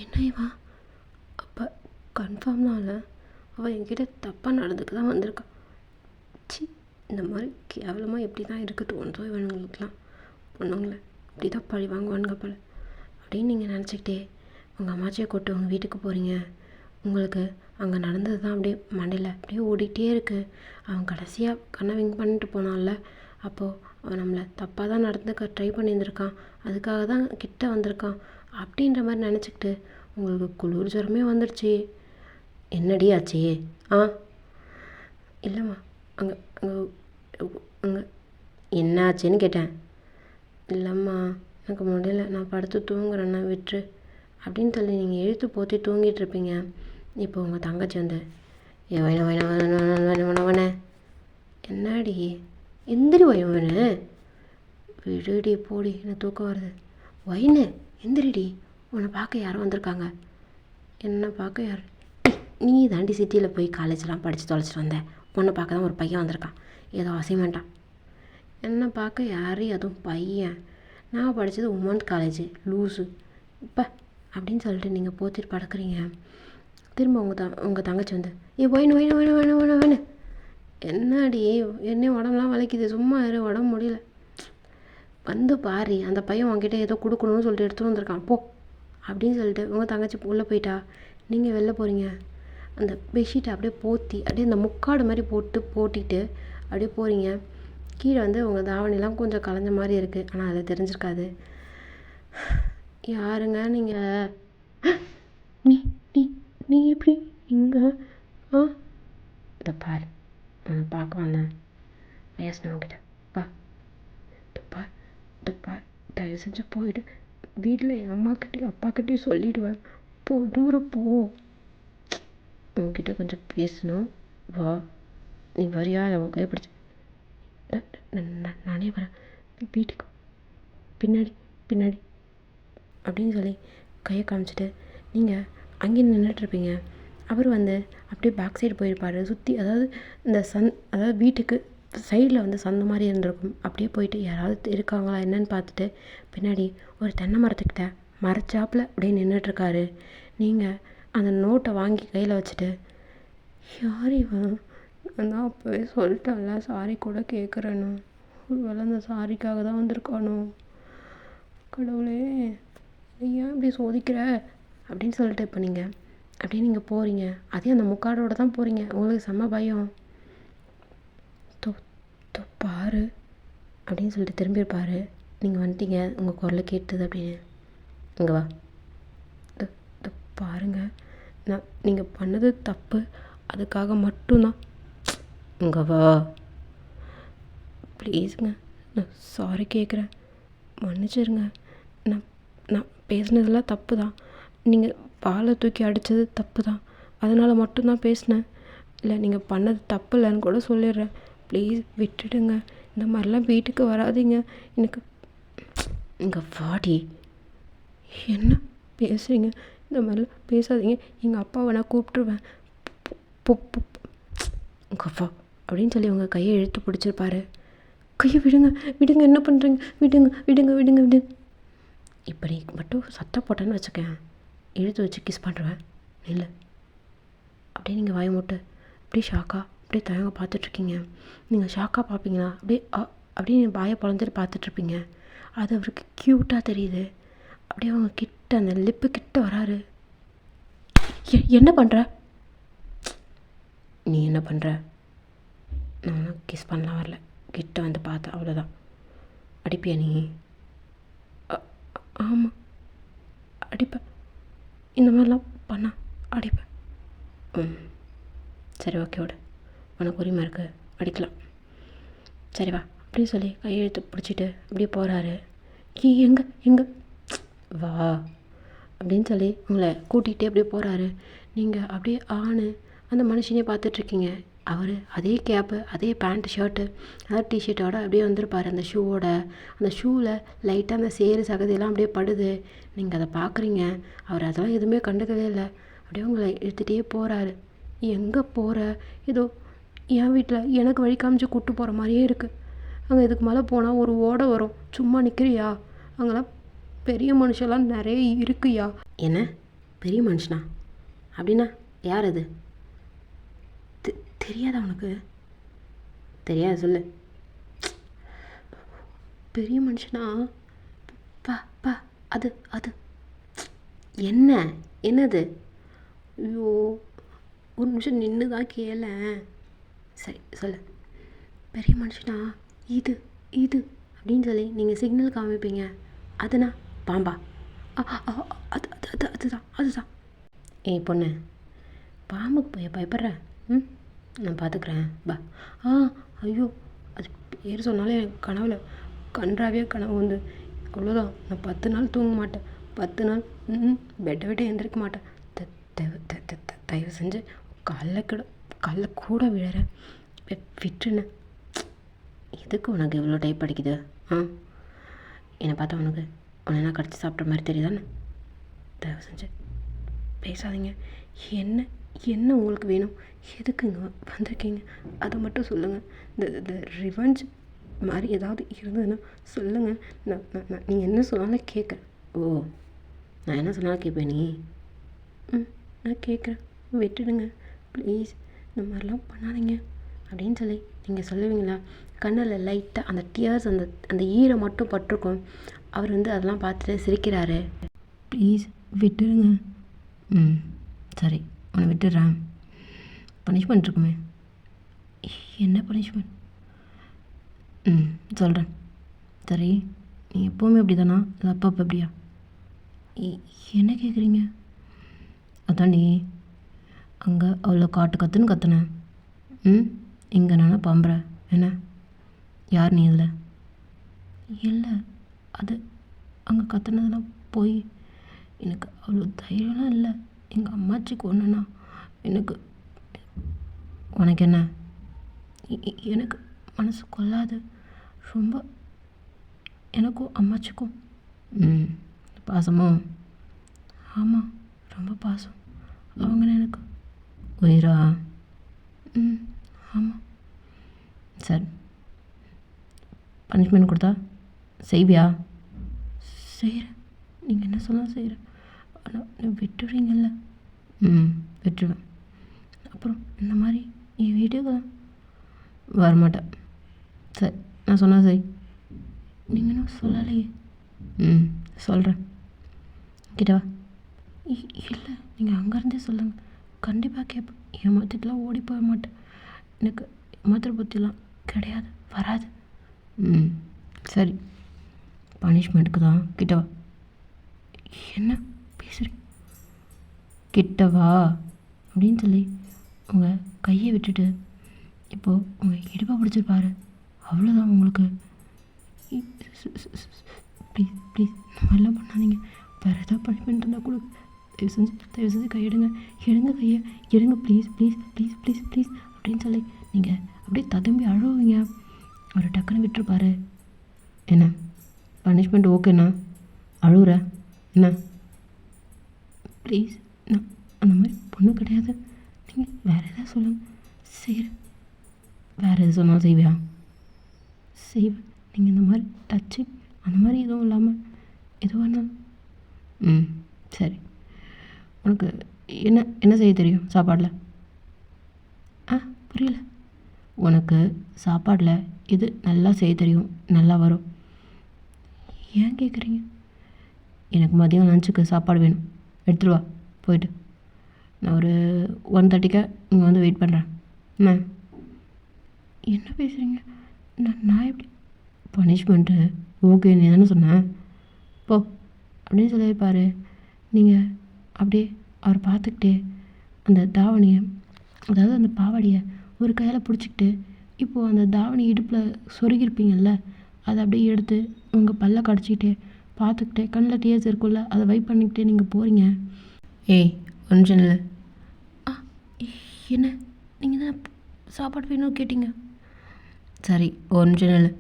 [SPEAKER 1] என்ன இவா? அப்போ கன்ஃபார்ம் தான் இல்லை, அவள் என்கிட்ட தப்பாக நடந்துக்கு தான் வந்திருக்கான். சி, இந்த மாதிரி கேவலமாக எப்படி தான் இருக்க தோணுதோ இவனுங்களுக்கெலாம். பொண்ணுங்களை இப்படி தான் பழி வாங்குவானுங்க போல அப்படின்னு நீங்கள் நினச்சிக்கிட்டே உங்கள் அம்மாச்சியை கூப்பிட்டு உங்கள் வீட்டுக்கு போகிறீங்க. உங்களுக்கு அங்கே நடந்தது தான் அப்படியே மண்டையில் அப்படியே ஓடிக்கிட்டே இருக்குது. அவன் கடைசியாக கண்ணை விங் பண்ணிட்டு போனான்ல, அப்போது அவன் நம்மளை தப்பாக தான் நடந்துக்க ட்ரை பண்ணியிருந்திருக்கான், அதுக்காக தான் கிட்ட வந்திருக்கான் அப்படின்ற மாதிரி நினச்சிக்கிட்டு உங்களுக்கு குளிர் ஜுரமே வந்துடுச்சு. என்னடி ஆச்சு? இல்லைம்மா, அங்கே அங்கே அங்கே என்ன ஆச்சுன்னு கேட்டேன். இல்லைம்மா, எனக்கு முடியல, நான் படுத்து தூங்குறேன்னா விட்டுரு அப்படின்னு சொல்லி நீங்கள் இழுத்து போற்றி தூங்கிட்டு இருப்பீங்க. இப்போ உங்கள் தங்கச்சி வந்து வயனவன என்னடி எந்திரி வயவனு, விடுடி போடி, எனக்கு தூக்கம் வருது. வயனு எந்திரிடி, உன்னை பார்க்க யாரும் வந்திருக்காங்க. என்ன பார்க்க யார்? நீ தாண்டி சிட்டியில் போய் காலேஜெலாம் படித்து தொலைச்சிட்டு வந்தேன். உன்னை பார்க்க தான் ஒரு பையன் வந்திருக்கான், ஏதோ அசைன்மெண்ட்டான். என்னை பார்க்க யார்? அதுவும் பையன். நான் படித்தது உமன்ஸ் காலேஜு, லூஸு இப்போ அப்படின்னு சொல்லிட்டு நீங்கள் போத்திட்டு படுக்கிறீங்க. திரும்ப உங்கள் தங்கச்சி வந்து வேணு என்னடி, என்ன உடம்புலாம் வலிக்குது, சும்மா இரு, உடம்பு முடியல. வந்து பாரு, அந்த பையன் உங்ககிட்ட ஏதோ கொடுக்கணும்னு சொல்லிட்டு எடுத்துகிட்டு வந்திருக்கான், போ அப்படின்னு சொல்லிட்டு உங்கள் தங்கச்சி உள்ளே போயிட்டா. நீங்கள் வெளில போகிறீங்க. அந்த பெட்ஷீட்டை அப்படியே போற்றி அப்படியே அந்த முக்காடு மாதிரி போட்டிட்டு அப்படியே போகிறீங்க. கீழே வந்து உங்கள் தாவணிலாம் கொஞ்சம் கலைஞ்ச மாதிரி இருக்குது, ஆனால் அதை தெரிஞ்சிருக்காது. யாருங்க நீங்கள்? நீ நீ நீ எப்படி இங்கே? இதை பாரு, நான் பார்க்க வந்தேன் பேசினவங்கிட்ட. தயவு செஞ்சு போயிடு. வீட்டில் என் அம்மாக்கிட்டையும் அப்பாக்கிட்டையும் சொல்லிவிடுவேன். போ, தூரம் போ. உங்ககிட்ட கொஞ்சம் பேசணும், வா. நீ வரியா? அவன் கைப்பிடிச்சு. நானே வரேன், வீட்டுக்கு பின்னாடி அப்படின்னு சொல்லி கையை காமிச்சிட்டு நீங்கள் அங்கேயே நின்றுட்டுருப்பீங்க. அவர் வந்து அப்படியே பேக் சைடு போயிருப்பார் சுற்றி. அதாவது இந்த அதாவது வீட்டுக்கு சைடில் வந்து சந்த மாதிரி இருந்திருக்கும். அப்படியே போயிட்டு யாராவது இருக்காங்களா என்னன்னு பார்த்துட்டு பின்னாடி ஒரு தென்னை மரத்துக்கிட்ட மரச்சாப்பில் அப்படியே நின்றுட்டுருக்காரு. நீங்கள் அந்த நோட்டை வாங்கி கையில் வச்சுட்டு, யார் இவன்? நான் தான் அப்போவே சொல்லிட்டேன்ல சாரி கூட கேட்குறேன்னு. ஒரு வேளை அந்த சாரிக்காக தான் வந்திருக்கானோ? கடவுளே, நீ ஏன் இப்படி சோதிக்கிற அப்படின்னு சொல்லிட்டு இப்போ நீங்கள் அப்படியே நீங்கள் போகிறீங்க. அதே அந்த முக்காடோட தான் போகிறீங்க. உங்களுக்கு செம்ம பயம். தோ தோ பாரு அப்படின்னு சொல்லிட்டு திரும்பியிருப்பார். நீங்கள் வந்துட்டீங்க, உங்கள் குரலை கேட்டுது அப்படின்னு. இங்கே வா, தோ தோ பாருங்க, நான் நீங்கள் பண்ணது தப்பு, அதுக்காக மட்டும்தான். இங்கே வா ப்ளீஸுங்க, நான் சாரி கேட்குறேன், மன்னிச்சிருங்க. நான் நான் பேசுனதெல்லாம் தப்பு தான். நீங்கள் பாலை தூக்கி அடித்தது தப்பு தான். அதனால் மட்டும்தான் பேசினேன். இல்லை, நீங்கள் பண்ணது தப்பு இல்லைன்னு கூட சொல்லிடுறேன். ப்ளீஸ் விட்டுடுங்க. இந்த மாதிரிலாம் வீட்டுக்கு வராதீங்க. எனக்கு இங்கே வாடி. என்ன பேசுகிறீங்க? இந்த மாதிரிலாம் பேசாதீங்க. எங்கள் அப்பாவை நான் கூப்பிட்டுருவேன். இங்கே வா அப்படின்னு சொல்லி உங்கள் கையை இழுத்து பிடிச்சிருப்பாரு. கையை விடுங்க, விடுங்க, என்ன பண்ணுறீங்க? விடுங்க விடுங்க விடுங்க விடுங்க. இப்படி மட்டும் சத்தம் போட்டேன்னு வச்சுக்கேன், இழுத்து வச்சு கிஸ் பண்ணுறேன். இல்லை அப்படியே நீங்கள் வாய் மூட்டு அப்படியே ஷாக்காக அப்படியே தயங்க பார்த்துட்ருக்கீங்க. நீங்கள் ஷாக்காக பார்ப்பீங்களா? அப்படியே வாயை பொழந்துட்டு பார்த்துட்ருப்பீங்க. அது அவருக்கு க்யூட்டாக தெரியுது. அப்படியே அவங்க கிட்ட அந்த லிப்பு கிட்ட வராரு. என்ன பண்ணுற? நீ என்ன பண்ணுற? நான் கிஸ் பண்ணலாம் வரல, கிட்ட வந்து பார்த்தேன், அவ்வளோதான். அடிப்பியா நீ? ஆமாம் அடிப்பேன். இந்த மாதிரிலாம் பண்ணா அடிப்பேன். சரி ஓகே விடு, உனக்கு உரிமை இருக்குது, அடிக்கலாம். சரி வா அப்படின்னு சொல்லி கையெழுத்து பிடிச்சிட்டு அப்படியே போகிறாரு. எங்கே வா அப்படின்னு சொல்லி உங்களை கூட்டிகிட்டே அப்படியே போகிறாரு. நீங்கள் அப்படியே அந்த மனுஷனே பார்த்துட்ருக்கீங்க. அவர் அதே கேப்பு, அதே பேண்ட் ஷர்ட்டு, அதாவது டிஷர்ட்டோட அப்படியே வந்திருப்பார். அந்த ஷூவோட, அந்த ஷூவில் லைட்டாக அந்த சேறு சகதியெல்லாம் அப்படியே படுது. நீங்கள் அதை பார்க்குறீங்க. அவர் அதெல்லாம் எதுவுமே கண்டுக்கவே இல்லை. அப்படியே உங்களை எடுத்துகிட்டே போகிறாரு. எங்கே போகிற? ஏதோ என் வீட்டில் எனக்கு வழி காமிச்சு கூப்பிட்டு போகிற மாதிரியே இருக்குது. அங்கே இதுக்கு மேலே போனால் ஒரு ஓடை வரும், சும்மா நிற்கிறியா? அங்கெல்லாம் பெரிய மனுஷெல்லாம் நிறைய இருக்குயா. என்ன பெரிய மனுஷனா? அப்படின்னா யார் அது? தெரியாதா உனக்கு? தெரியாது, சொல்லு. பெரிய மனுஷனா? பா அது என்னது? ஐயோ, ஒரு நிமிஷம் நின்று தான் கேள. சரி சொல்லு. பெரிய மனுஷனா? இது அப்படின்னு சொல்லி நீங்கள் சிக்னல் காமிப்பீங்க. அதுனா பாம்பா? அதுதான். ஏய் பொண்ணு, பாம்புக்கு போய் பயப்படுற? நான் பார்த்துக்குறேன் பா. ஐயோ, அது பேர் சொன்னாலே எனக்கு கனவுல கன்றாவே கனவு வந்து, அவ்வளோதான். நான் 10 நாள் தூங்க மாட்டேன். 10 நாள் பெட்டை விட்டு எழுந்திருக்க மாட்டேன். தயவு செஞ்சு காலில் கூட விழறேன், விட்டுருன்னு. எதுக்கு உனக்கு இவ்வளோ டைப் அடிக்குது? என்னை பார்த்தா உனக்கு உன்னை கடிச்சு சாப்பிட்ற மாதிரி தெரியுதானே? தயவு செஞ்சு பேசாதீங்க. என்ன உங்களுக்கு வேணும்? எதுக்கு இங்கே வந்திருக்கீங்க? அதை மட்டும் சொல்லுங்கள். இந்த ரிவெஞ்ச் மாதிரி ஏதாவது இருந்ததுன்னா சொல்லுங்கள். நான் நீங்கள் என்ன சொன்னாலும் கேட்குறேன். ஓ, நான் என்ன சொன்னாலும் கேட்பேன் நீ? நான் கேட்குறேன், விட்டுடுங்க ப்ளீஸ், இந்த மாதிரிலாம் பண்ணாதீங்க அப்படின்னு சொல்லி நீங்கள் சொல்லுவீங்களா? கண்ணில் லைட்டாக அந்த டியர்ஸ், அந்த ஈரம் மட்டும் பட்டிருக்கும். அவர் அதெல்லாம் பார்த்துட்டு சிரிக்கிறாரு. ப்ளீஸ் விட்டுடுங்க. சரி, உன்னை விட்டுடுறேன். பனிஷ்மெண்ட் இருக்குமே. என்ன பனிஷ்மெண்ட்? சொல்கிறேன். சரி, நீ எப்போவுமே அப்படி தானா, இல்லை அப்பப்போ அப்படியா? என்ன கேட்குறீங்க? அதாண்டி, அங்கே அவ்வளோ கத்துன்னு கத்துனேன். இங்கே நானே பம்புற. என்ன? யார் நீ இதில்? இல்லை, அது அங்கே கத்துனதெல்லாம் போய் எனக்கு அவ்வளோ தைரியம்லாம் இல்லை. எங்கள் அம்மாச்சிக்கு ஒன்றுனா எனக்கு என்ன? எனக்கு மனசு கொள்ளாது. ரொம்ப எனக்கும் அம்மாச்சிக்கும் பாசமோ? ஆமாம், ரொம்ப பாசம். அவங்க எனக்கு உயிரா? ஆமாம். சரி, பனிஷ்மெண்ட் கொடுத்தா செய்வியா? செய்கிறேன், நீங்கள் என்ன சொன்னால் செய்கிறேன். ஆனால் விட்டுடுறீங்கல்ல? விட்டுருவேன். அப்புறம் இந்த மாதிரி என் வீட்டுக்கு வரமாட்டேன். சரி, நான் சொன்னால் சரி. நீங்கள் இன்னும் சொல்லலையே. சொல்கிறேன். கிட்ட வா. இல்லை, நீங்கள் அங்கேருந்தே சொல்லுங்கள், கண்டிப்பாக கேட்பேன். ஏமாற்றிட்டுலாம் ஓடி போக மாட்டேன். எனக்கு ஏமாத்துற புத்திலாம் கிடையாது, வராது. ம், சரி, பனிஷ்மெண்ட்டுக்கு தான் கிட்டவா. என்ன பேசுகிறீங்க? கிட்டவா அப்படின்னு சொல்லி உங்கள் கையை விட்டுட்டு இப்போது உங்கள் இடுப்பை பிடிச்சிருப்பாரு. அவ்வளோதான் உங்களுக்கு. ப்ளீஸ் ப்ளீஸ் இந்த மாதிரிலாம் பண்ணாதீங்க. வேறு ஏதாவது பனிஷ்மெண்ட் இருந்தால் கூட தயவு செஞ்சு கையெடுங்க, எடுங்க கையை எடுங்க, please please please please please அப்படின்னு சொல்லி நீங்கள் அப்படியே ததும்பி அழுவீங்க. அவர் டக்குன்னு விட்டுருப்பாரு. என்ன பனிஷ்மெண்ட் ஓகேண்ணா, அழுகுற என்ன? ப்ளீஸ், நான் அந்த மாதிரி பொண்ணு கிடையாது. நீங்கள் வேறு எதாவது சொல்லுங்கள். செய்கிறேன். வேறு எது சொன்னாலும் செய்வியா? செய்வேன். நீங்கள் இந்த மாதிரி டச்சு அந்த மாதிரி எதுவும் இல்லாமல் எதுவாக இருந்தாலும். ம், சரி. உனக்கு என்ன என்ன செய்ய தெரியும் சாப்பாடில்? புரியல. உனக்கு சாப்பாடில் இது நல்லா செய்ய தெரியும், நல்லா வரும்? ஏன் கேட்குறீங்க? எனக்கு மதியம் லஞ்சுக்கு சாப்பாடு வேணும், எடுத்துகிட்டு வா போயிட்டு. நான் ஒரு 1:30 இங்கே வந்து வெயிட் பண்ணுறேன். என்ன பேசுகிறீங்க? நான் எப்படி? பனிஷ்மெண்ட்டு ஓகே நீ தானே சொன்னேன், போ அப்படின்னு சொல்லியிருப்பார். நீங்கள் அப்படியே அவர் பார்த்துக்கிட்டே அந்த தாவணியை, அதாவது அந்த பாவாடியை ஒரு கையில் பிடிச்சிக்கிட்டு, இப்போது அந்த தாவணி இடுப்பில் சொருகிருப்பீங்கள்ல, அதை அப்படியே எடுத்து உங்கள் பல்ல கடிச்சிக்கிட்டே பார்த்துக்கிட்டே, கண்ணில் டீயர்ஸ் இருக்குல்ல, அதை வைப் பண்ணிக்கிட்டே நீங்கள் போகிறீங்க. ஏய் ஒரு நிமிஷம் இல்லை. என்ன நீங்கள் தான் சாப்பாடு வேணும்னு கேட்டீங்க. சரி ஒரு நிமிஷம் இல்லை.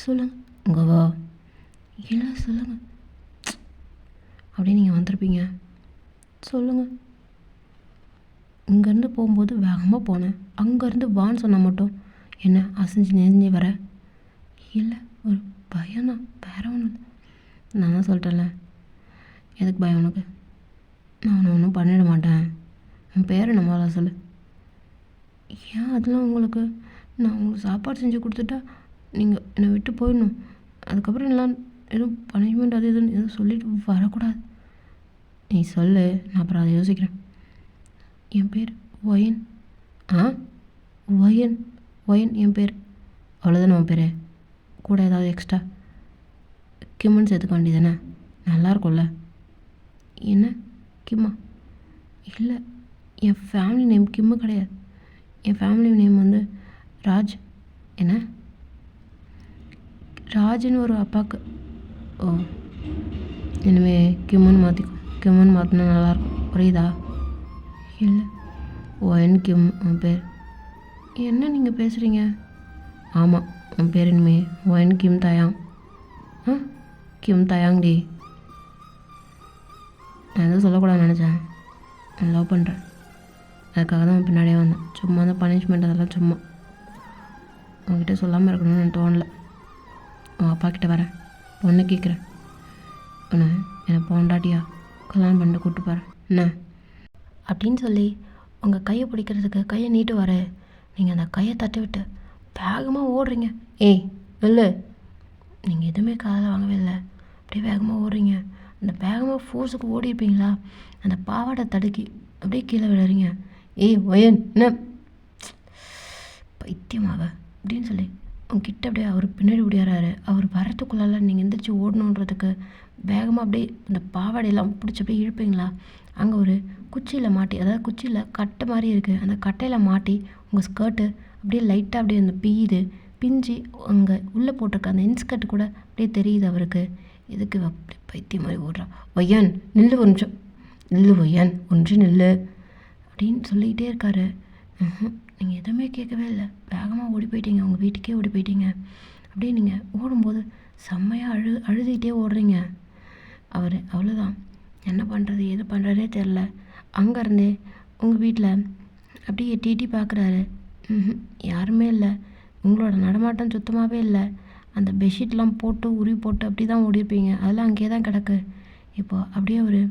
[SPEAKER 1] சொல்லுங்கள். உங்க வா. இல்லை சொல்லுங்கள். அப்படியே நீங்கள் வந்திருப்பீங்க. சொல்லுங்கள். இங்கேருந்து போகும்போது வேகமாக போனேன், அங்கேருந்து வான்னு சொன்னால் மட்டும் என்ன அசைஞ்சு நெஞ்சு வர? இல்லை ஒரு பயம்தான், வேற ஒன்றும் இல்லை. நான் தான் சொல்லிட்டேன்ல, எதுக்கு பயம் உனக்கு? நான் உன்னை ஒன்றும் பண்ணிட மாட்டேன். உன் பேர் நம்மளால சொல்லு. ஏன் அதெல்லாம் உங்களுக்கு? நான் உங்களுக்கு சாப்பாடு செஞ்சு கொடுத்துட்டா நீங்கள் என்னை விட்டு போயிடணும். அதுக்கப்புறம் எல்லாம் எதுவும் பனிஷ்மெண்ட் அது இதுன்னு எதுவும் சொல்லிட்டு வரக்கூடாது. நீ சொல்லு, நான் அப்புறம் அதை யோசிக்கிறேன். என் பேர் ஒயன். ஒயன் ஒயன் என் பேர். அவ்வளோதானே உன் பேர்? கூட ஏதாவது எக்ஸ்ட்ரா கிம்முன்னு சேர்த்துக்க வேண்டியதானே? நல்லாயிருக்கும்ல. என்ன கிம்மா? இல்லை, என் ஃபேமிலி நேம் கிம்மு கிடையாது. என் ஃபேமிலி நேம் வந்து ராஜ். என்ன ராஜுன்னு ஒரு அப்பாவுக்கு. ஓ, இனிமேல் கிம்முன்னு மாற்றிக்கோ. கிம்முன்னு மாற்றினா நல்லாயிருக்கும், புரியுதா? இல்லை, ஒயன் கிம் உன் பேர். என்ன நீங்கள் பேசுகிறீங்க? ஆமாம், உன் பேர் இனிமே ஒயன் கிம் தயாங். கிம் தயாங் டி. நான் எதுவும் சொல்லக்கூடாதுன்னு நினச்சேன். நான் லவ் பண்ணுறேன், அதுக்காக தான் பின்னாடியே வந்தேன். சும்மா அந்த பனிஷ்மெண்ட் அதெல்லாம் சும்மா. உங்ககிட்ட சொல்லாமல் இருக்கணும்னு எனக்கு தோணலை. உன் அப்பா கிட்டே வரேன், பொண்ணு கேட்குறேன். உன்னை என்னை பொண்டாட்டியா கல்யாணம் பண்ணிட்டு கூப்பிட்டு போகிறேன் என்ன அப்படின்னு சொல்லி உங்கள் கையை பிடிக்கிறதுக்கு கையை நீட்டு வர, நீங்கள் அந்த கையை தட்டி விட்டு வேகமாக ஓடுறீங்க. ஏய் இல்லை, நீங்கள் எதுவுமே காதில் வாங்கவே இல்லை, அப்படியே வேகமாக ஓடுறீங்க. அந்த வேகமாக ஃபோர்ஸுக்கு ஓடி இருப்பீங்களா, அந்த பாவாடை தடுக்கி அப்படியே கீழே விழுறீங்க. ஏய் ஒயன் என்ன பைத்தியமாக அப்படின்னு சொல்லி உங்ககிட்ட அப்படியே அவர் பின்னாடி ஓடியாராரு. அவர் வரத்துக்குள்ளால நீங்கள் எந்திரிச்சு ஓடணுன்றதுக்கு வேகமாக அப்படியே அந்த பாவாடையெல்லாம் பிடிச்சி அப்படியே இழுப்பீங்களா, அங்கே ஒரு குச்சியில் மாட்டி, அதாவது குச்சியில் கட்டை மாதிரி இருக்குது, அந்த கட்டையில் மாட்டி உங்கள் ஸ்கர்ட்டு அப்படியே லைட்டாக அப்படியே அந்த பிஞ்சு அங்கே உள்ளே போட்டிருக்க அந்த இன்ஸ்கர்ட்டு கூட அப்படியே தெரியுது அவருக்கு. இதுக்கு அப்படி பைத்தியம் மாதிரி ஓடுறா. ஒய்யன் நில்லு ஒரு நிமிஷம், நில்லு ஒய்யன் ஒன்று நில்லு அப்படின்னு சொல்லிக்கிட்டே இருக்காரு. நீங்கள் எதுவுமே கேட்கவே இல்லை, வேகமாக ஓடி போயிட்டீங்க, உங்கள் வீட்டுக்கே ஓடி போயிட்டீங்க. அப்படியே நீங்கள் ஓடும்போது செம்மையாக அழுதுகிட்டே ஓடுறீங்க. அவர் அவ்வளோதான், என்ன பண்ணுறது எது பண்ணுறதே தெரில. அங்கேருந்தே உங்கள் வீட்டில் அப்படியே எட்டி பார்க்குறாரு. யாருமே இல்லை, உங்களோட நடமாட்டம் சுத்தமாகவே இல்லை. அந்த பெட்ஷீட்லாம் போட்டு உருவி போட்டு அப்படி தான் ஓடிருப்பீங்க, அதெல்லாம் அங்கேயே தான் கிடக்கு. இப்போது அப்படியே ஒரு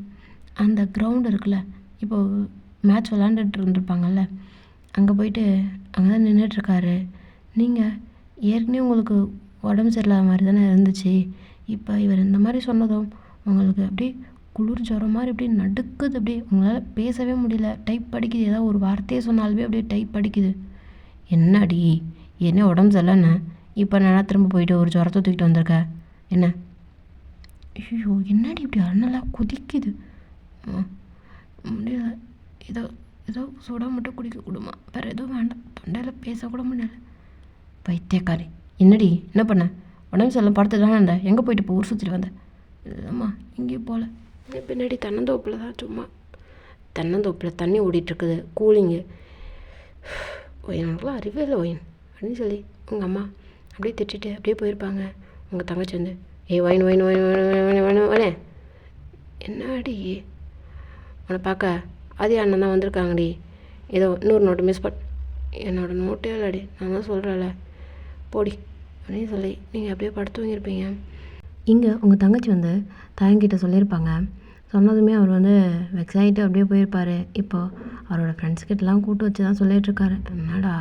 [SPEAKER 1] அந்த கிரவுண்டு இருக்குல்ல, இப்போது மேட்ச் விளாண்டுட்டு இருந்திருப்பாங்கல்ல, அங்கே போயிட்டு அங்கே தான் நின்றுட்டுருக்காரு. நீங்கள் ஏற்கனவே உங்களுக்கு உடம்பு சரியில்லாத மாதிரி தானே இருந்துச்சு, இப்போ இவர் இந்த மாதிரி சொன்னதும் உங்களுக்கு அப்படியே குளிர் ஜுரம் மாதிரி அப்படியே நடுக்குது. அப்படியே உங்களால் பேசவே முடியல. டைப் படிக்குது. ஏதாவது ஒரு வார்த்தையே சொன்னாலுமே அப்படியே டைப் படிக்குது. என்னடி என்ன உடம்பு சரியில்லைண்ணே? இப்போ நான் திரும்ப போயிட்டு ஒரு ஜுரத்தை தூக்கிட்டு வந்திருக்க என்ன? ஐயோ என்னடி இப்படி அண்ணலாம் கொதிக்குது. முடியல. ஏதோ ஏதோ சோடா மட்டும் குடிக்க கூடுமா? வேறு எதுவும் வேண்டாம். தொண்டையில் பேசக்கூட முடியல. பைத்தியக்காரி. என்னடி என்ன பண்ண? உடம்பு சரியில்லை படுத்து தானே இருந்தேன். எங்கே போயிட்டு இப்போ ஊர் சுற்றிட்டு வந்தேன்? இல்லைம்மா எங்கேயும் போகல. பின்னாடி தென்னந்தோப்பில் தான் சும்மா தென்னந்தோப்பில் தண்ணி ஓடிட்டுருக்குது. கூலிங்கு. ஒயனுக்குலாம் அறிவே இல்லை ஒயன் அப்படின்னு சொல்லி உங்கள் அம்மா அப்படியே திட்டிட்டு அப்படியே போயிருப்பாங்க. உங்கள் தங்கச்சி வந்து wine wine wine wine wine one என்னடி உன்னை பார்க்க அதே அண்ணன் தான் வந்திருக்காங்கடி. ஏதோ இன்னொரு நோட்டு மிஸ் என்னோடய நோட்டே இல்லடி. நான் தான் சொல்கிறேன்ல போடி அப்படின்னு சொல்லி நீங்கள் அப்படியே படுத்து தூங்கியிருப்பீங்க. இங்கே உங்கள் தங்கச்சி வந்து தயங்கிட்ட சொல்லியிருப்பாங்க. சொன்னதுமே அவர் வந்து வெக்ஸ் ஆகிட்டு அப்படியே போயிருப்பார். இப்போது அவரோட ஃப்ரெண்ட்ஸ்கிட்டலாம் கூப்பிட்டு வச்சு தான் சொல்லிகிட்ருக்காரு. என்னடா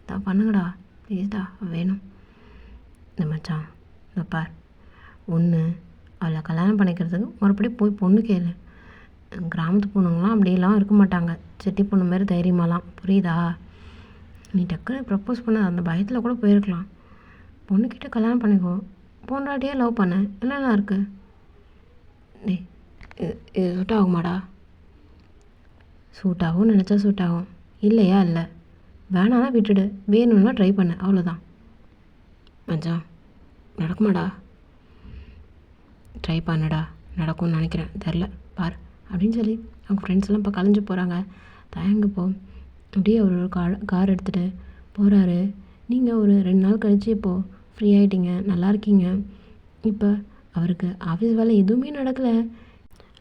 [SPEAKER 1] இதான் பண்ணுங்கடா ப்ளீஸ்டா வேணும். இந்த மச்சான் இந்த பார், ஒன்று அவளை கல்யாணம் பண்ணிக்கிறதுக்கு மறுபடி போய் பொண்ணு கேளு. கிராமத்து பொண்ணுங்களாம் அப்படிலாம் இருக்க மாட்டாங்க. செட்டி பொண்ணு மாரி தைரியமாலாம், புரியுதா? நீ டக்குன்னு ப்ரப்போஸ் பண்ண அந்த பயத்தில் கூட போயிருக்கலாம். பொண்ணுக்கிட்ட கல்யாணம் பண்ணிக்கோ. பொண்டாட்டியே லவ் பண்ண என்னென்ன இருக்குது? டே இது சூட் ஆகுமாடா? சூட் ஆகும் நினச்சா சூட் ஆகும். இல்லையா இல்லை, வேணான்னா விட்டுடு, வேணும்னா ட்ரை பண்ணு, அவ்வளோதான். மச்சான் நடக்குமாடா? ட்ரை பண்ணுடா, நடக்கும்னு நினைக்கிறேன், தெரில பார் அப்படின்னு சொல்லி அவங்க ஃப்ரெண்ட்ஸ் எல்லாம் இப்போ கலைஞ்சு போகிறாங்க. தயங்கப்போ அப்படியே அவர் ஒரு கார் எடுத்துகிட்டு போகிறாரு. நீங்கள் ஒரு 2 நாள் கழித்து இப்போது ஃப்ரீ ஆகிட்டீங்க, நல்லா இருக்கீங்க. இப்போ அவருக்கு ஆஃபீஸ் வேலை எதுவுமே நடக்கலை.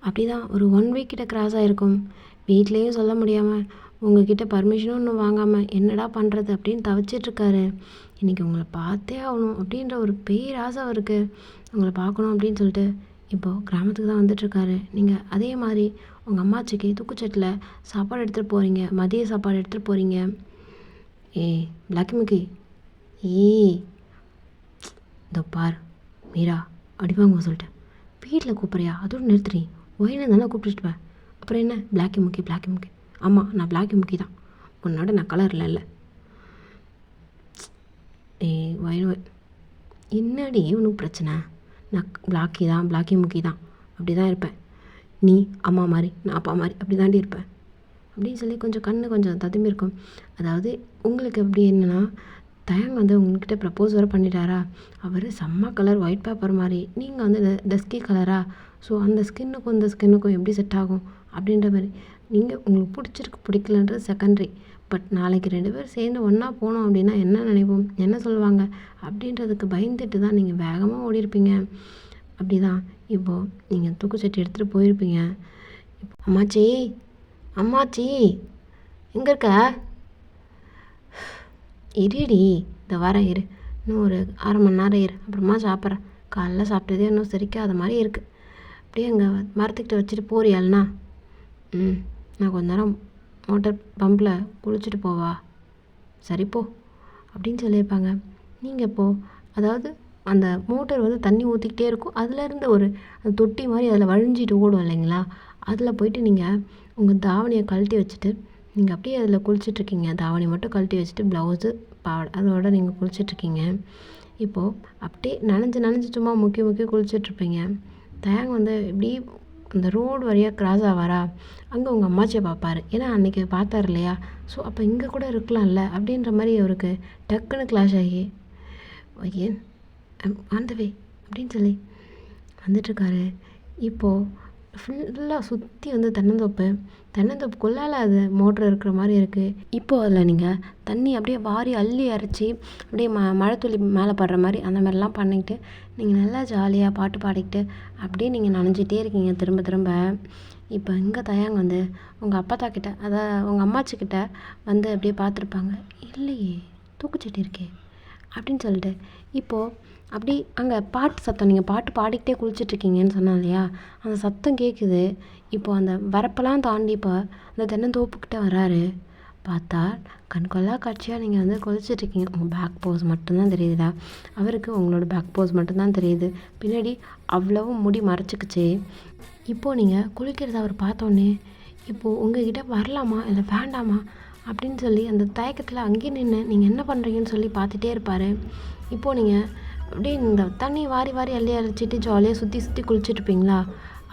[SPEAKER 1] அப்படி தான் ஒரு 1 வீக் கிட்ட கிராஸ் ஆகிருக்கும். வீட்லேயும் சொல்ல முடியாமல் உங்ககிட்ட பர்மிஷனும் ஒன்றும் வாங்காமல் என்னடா பண்ணுறது அப்படின்னு தவிச்சிட்ருக்காரு. இன்றைக்கி உங்களை பார்த்தே ஆகணும் அப்படின்ற ஒரு பேராசை அவருக்கு, உங்களை பார்க்கணும் அப்படின்னு சொல்லிட்டு இப்போது கிராமத்துக்கு தான் வந்துட்டுருக்காரு. நீங்கள் அதே மாதிரி உங்கள் அம்மாச்சிக்கு தூக்குச்சட்டில் சாப்பாடு எடுத்துகிட்டு போகிறீங்க, மதிய சாப்பாடு எடுத்துகிட்டு போகிறீங்க. பிளாக்கிமுக்கி இதோ பார் மீரா அடிவாங்க சொல்லிட்டேன். வீட்டில் கூப்பிட்றியா? அதோடு நிறுத்துறீ. ஒயினை தானே கூப்பிட்டுருப்பேன். அப்புறம் என்ன பிளாக்கிமுக்கி? ஆமாம் நான் பிளாக்கிமுக்கி தான். உன்னோட நான் கலரில் இல்லை. ஒயின் என்னடி உனக்கு பிரச்சனை? நான் பிளாக்கிமுக்கி தான் அப்படி தான் இருப்பேன். நீ அம்மா மாதிரி நான் அப்பா மாதிரி அப்படி தாண்டி இருப்பேன் அப்படின்னு சொல்லி கொஞ்சம் ததும்பி இருக்கும். அதாவது உங்களுக்கு எப்படி என்னென்னா, தயங்க வந்து உங்கள்கிட்ட ப்ரப்போஸ் வர பண்ணிட்டாரா? அவர் செம்ம கலர் ஒயிட் பேப்பர் மாதிரி, நீங்கள் வந்து டஸ்கி கலரா? ஸோ அந்த ஸ்கின்னுக்கும் இந்த ஸ்கின்னுக்கும் எப்படி செட் ஆகும் அப்படின்ற மாதிரி. நீங்கள் உங்களுக்கு பிடிக்கலன்றது செகண்ட்ரி. பட் நாளைக்கு 2 பேர் சேர்ந்து ஒன்றா போனோம் அப்படின்னா என்ன நினைப்போம், என்ன சொல்லுவாங்க அப்படின்றதுக்கு பயந்துட்டு தான் நீங்கள் வேகமாக ஓடிருப்பீங்க. அப்படி தான் இப்போது நீங்கள் தூக்குச்சட்டி எடுத்துகிட்டு போயிருப்பீங்க. அம்மாச்சி எங்கே இருக்க? இருடி இந்த வரேன் இரு, இன்னும் ஒரு 1/2 மணி நேரம் இரு, அப்புறமா சாப்பிட்றேன். காலைல சாப்பிட்டதே இன்னும் செரிக்காத மாதிரி இருக்குது. அப்படியே அங்கே மரத்துக்கிட்ட வச்சுட்டு போறியாள்ண்ணா? நான் கொஞ்ச நேரம் மோட்டர் பம்பில் குளிச்சுட்டு போவா? சரி போ அப்படின்னு சொல்லியிருப்பாங்க. நீங்கள் இப்போது அதாவது அந்த மோட்டர் வந்து தண்ணி ஊற்றிக்கிட்டே இருக்கும். அதுலேருந்து ஒரு அந்த தொட்டி மாதிரி அதில் வழிஞ்சிட்டு ஓடும் இல்லைங்களா? அதில் போயிட்டு நீங்கள் உங்கள் தாவணியை கழட்டி வச்சுட்டு நீங்கள் அப்படியே அதில் குளிச்சிட்ருக்கீங்க. தாவணி மட்டும் கழட்டி வச்சுட்டு ப்ளவுஸு பாவாடை அதோட நீங்கள் குளிச்சிட்ருக்கீங்க. இப்போது அப்படியே நனைஞ்சு சும்மா முக்கி குளிச்சிட்ருப்பீங்க. தயங்க வந்து இப்படி அந்த ரோடு வழியாக கிராஸ் ஆவாரா? அங்கே உங்கள் அம்மாச்சியை பார்ப்பார். ஏன்னா அன்றைக்கி பார்த்தார் இல்லையா? ஸோ அப்போ இங்கே கூட இருக்கலாம்ல அப்படின்ற மாதிரி அவருக்கு டக்குன்னு கிளாஷ் ஆகி ஏன் ஆந்தவே அப்படின்னு சொல்லி வந்துட்டுருக்காரு. இப்போது ஃபுல்லாக சுற்றி வந்து தென்னந்தோப்புக்குள்ளால் அது மோட்ரு இருக்கிற மாதிரி இருக்குது. இப்போது அதில் நீங்கள் தண்ணி அப்படியே வாரி அள்ளி அரைச்சி அப்படியே மழை துளி மேலே படுற மாதிரி அந்த மாதிரிலாம் பண்ணிக்கிட்டு நீங்கள் நல்லா ஜாலியாக பாட்டு பாடிக்கிட்டு அப்படியே நீங்கள் நனைஞ்சிட்டே இருக்கீங்க திரும்ப. இப்போ இங்கே தயங்க வந்து உங்கள் அப்பா கிட்ட அதாவது உங்கள் அம்மாச்சிக்கிட்ட வந்து அப்படியே பார்த்துருப்பாங்க. இல்லையே தூக்குச்சட்டி இருக்கே அப்படின்னு சொல்லிட்டு இப்போது அப்படி அங்கே பாட்டு சத்தம், நீங்கள் பாட்டு பாடிக்கிட்டே குளிச்சிட்ருக்கீங்கன்னு சொன்னேன் இல்லையா? அந்த சத்தம் கேட்குது. இப்போது அந்த வரப்பெல்லாம் தாண்டி இப்போ அந்த தென்னந்தோப்புக்கிட்ட வராரு. பார்த்தா கண்கொள்ளா காட்சியாக நீங்கள் வந்து குளிச்சிட்ருக்கீங்க. உங்கள் பேக் போஸ் மட்டும்தான் தெரியுதா? அவருக்கு உங்களோட பேக் போஸ் மட்டும்தான் தெரியுது. பின்னாடி அவ்வளவும் முடி மறைச்சிக்கிச்சு. இப்போது நீங்கள் குளிக்கிறத அவர் பார்த்தோன்னே இப்போது உங்ககிட்ட வரலாமா இல்லை வேண்டாமா அப்படின்னு சொல்லி அந்த தயக்கத்தில் அங்கேயே நின்று நீங்கள் என்ன பண்ணுறீங்கன்னு சொல்லி பார்த்துட்டே இருப்பார். இப்போது நீங்கள் அப்படியே இந்த தண்ணி வாரி வாரி அள்ளி அரைச்சிட்டு ஜாலியாக சுற்றி சுற்றி குளிச்சுட்ருப்பீங்களா?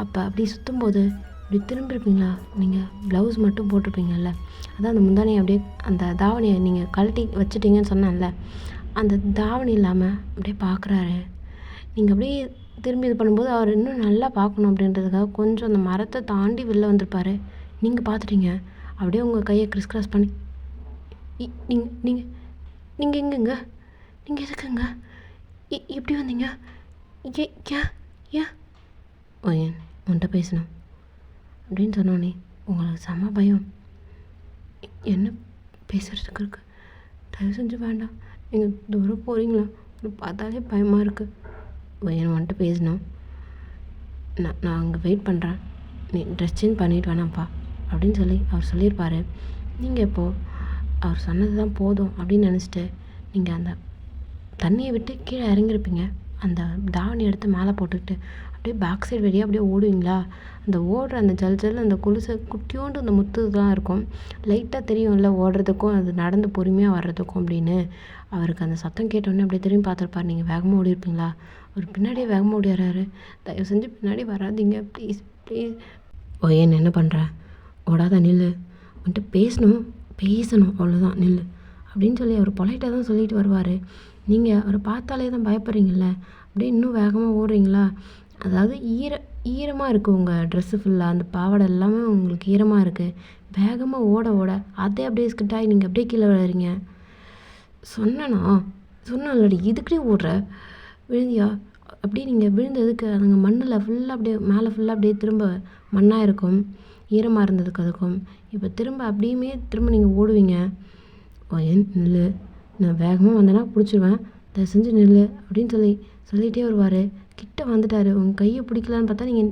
[SPEAKER 1] அப்போ அப்படி சுற்றும்போது இப்படி திரும்பிருப்பீங்களா? நீங்கள் ப்ளவுஸ் மட்டும் போட்டிருப்பீங்கல்ல, அதான் அந்த முந்தானையை அப்படியே அந்த தாவணியை நீங்கள் கழட்டி வச்சுட்டீங்கன்னு சொன்னேன்ல, அந்த தாவணி இல்லாமல் அப்படியே பார்க்குறாரு. நீங்கள் அப்படியே திரும்பி இது பண்ணும்போது அவர் இன்னும் நல்லா பார்க்கணும் அப்படின்றதுக்காக கொஞ்சம் அந்த மரத்தை தாண்டி வெளில வந்திருப்பார். நீங்கள் பார்த்துட்டீங்க. அப்படியே உங்கள் கையை கிராஸ் பண்ணி நீங்கள் நீங்கள் நீங்கள் எங்கேங்க? நீங்கள் எதுக்குங்க இப்படி வந்தீங்க? ஏ ஏன் ஏன் ஏன் உன்கிட்ட பேசணும் அப்படின்னு சொன்னோன்னே உங்களுக்கு செம்ம பயம். என்ன பேசுகிறதுக்கு இருக்குது? தயவு செஞ்சு வேண்டாம், நீங்கள் தூரம் போகிறீங்களா? பார்த்தாலே பயமாக இருக்குது. பையன் வந்துட்டு பேசணும். நான் அங்கே வெயிட் பண்ணுறேன், நீ ட்ரெஸ் சேஞ்ச் பண்ணிட்டு வேணாம்ப்பா அப்படின்னு சொல்லி அவர் சொல்லியிருப்பார். நீங்கள் இப்போது அவர் சொன்னது தான் போதும் அப்படின்னு நினச்சிட்டு நீங்கள் அந்த தண்ணியை விட்டு கீழே இறங்கியிருப்பீங்க. அந்த தாவணி எடுத்து மேலே போட்டுக்கிட்டு அப்படியே பேக் சைடு வெளியே அப்படியே ஓடுவீங்களா? அந்த ஓடுற அந்த ஜல் அந்த கொலுசை குட்டியோண்டு அந்த முத்து தான் இருக்கும். லைட்டாக தெரியும்ல ஓடுறதுக்கும் அது நடந்து பொறுமையாக வர்றதுக்கும் அப்படின்னு. அவருக்கு அந்த சத்தம் கேட்டோடனே அப்படியே திரும்பி பார்த்துருப்பார். நீங்கள் வேகமாக ஓடிருப்பீங்களா? அவர் பின்னாடியே வேகமாக ஓடி வர்றாரு. தயவு செஞ்சு பின்னாடி வராதிங்க ப்ளீஸ் ப்ளீஸ். ஏன் என்ன பண்ணுற? ஓடாத நில்லு, வந்துட்டு பேசணும் அவ்வளோதான், நில்லு அப்படின்னு சொல்லி அவர் பொலைட்டாக தான் சொல்லிட்டு வருவார். நீங்கள் அவரை பார்த்தாலே தான் பயப்படுறீங்கள, அப்படியே இன்னும் வேகமாக ஓடுறீங்களா? அதாவது ஈரமாக இருக்குது உங்கள் ட்ரெஸ்ஸு ஃபுல்லாக, அந்த பாவாடை எல்லாமே உங்களுக்கு ஈரமாக இருக்குது. வேகமாக ஓட அதே அப்படியே ஸ்கிட்டாகி நீங்கள் அப்படியே கீழே விழுறீங்க. சொன்னேன்லடி, இதுக்கிட்டே ஓடுற, விழுந்தியா? அப்படியே நீங்கள் விழுந்ததுக்கு அதுங்க மண்ணில் ஃபுல்லாக அப்படியே மேலே ஃபுல்லாக அப்படியே திரும்ப மண்ணாக இருக்கும், ஈரமாக இருந்ததுக்கு அதுக்கும். இப்போ திரும்ப நீங்கள் ஓடுவீங்க. ஏன் நில்லு, நான் வேகமாக வந்தேன்னா பிடிச்சிருவேன், தயவு செஞ்சு நில்லு அப்படின்னு சொல்லிகிட்டே வருவார். கிட்ட வந்துட்டார். உங்கள் கையை பிடிக்கலான்னு பார்த்தா நீங்கள்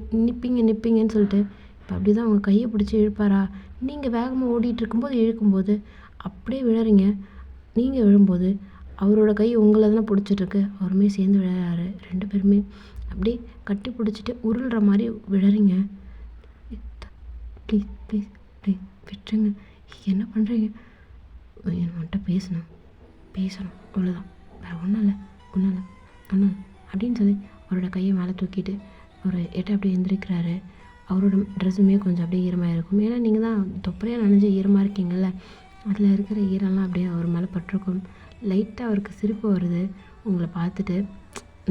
[SPEAKER 1] நிற்பீங்கன்னு சொல்லிட்டு இப்போ அப்படி தான் உங்கள் கையை பிடிச்சி இழுப்பாரா? நீங்கள் வேகமாக ஓடிட்டு இருக்கும்போது இழுக்கும்போது அப்படியே விழறீங்க. நீங்கள் விழும்போது அவரோட கை உங்களை தானே பிடிச்சிட்ருக்கு, அவருமே சேர்ந்து விழறாரு. 2 பேருமே அப்படியே கட்டி பிடிச்சிட்டு உருள்ற மாதிரி விழறீங்க. ப்ளீஸ் ப்ளீஸ் ப்ளீஸ் விட்டுருங்க, என்ன பண்ணுறீங்க? என்கிட்ட பேசணும் அவ்வளோதான், வேறு ஒன்றும் இல்லை அப்படின்னு சொல்லி அவரோட கையை மேலே தூக்கிட்டு அவர் எட்ட அப்படியே எந்திரிக்கிறாரு. அவரோட ட்ரெஸ்ஸுமே கொஞ்சம் அப்படியே ஈரமாக இருக்கும். ஏன்னா நீங்கள் தான் தொப்பரையாக நனைஞ்சு ஈரமாக இருக்கீங்கள்ல, அதில் இருக்கிற ஈரம்லாம் அப்படியே அவர் மேலே பட்டிருக்கும். லைட்டாக அவருக்கு சிரிப்பு வருது உங்களை பார்த்துட்டு.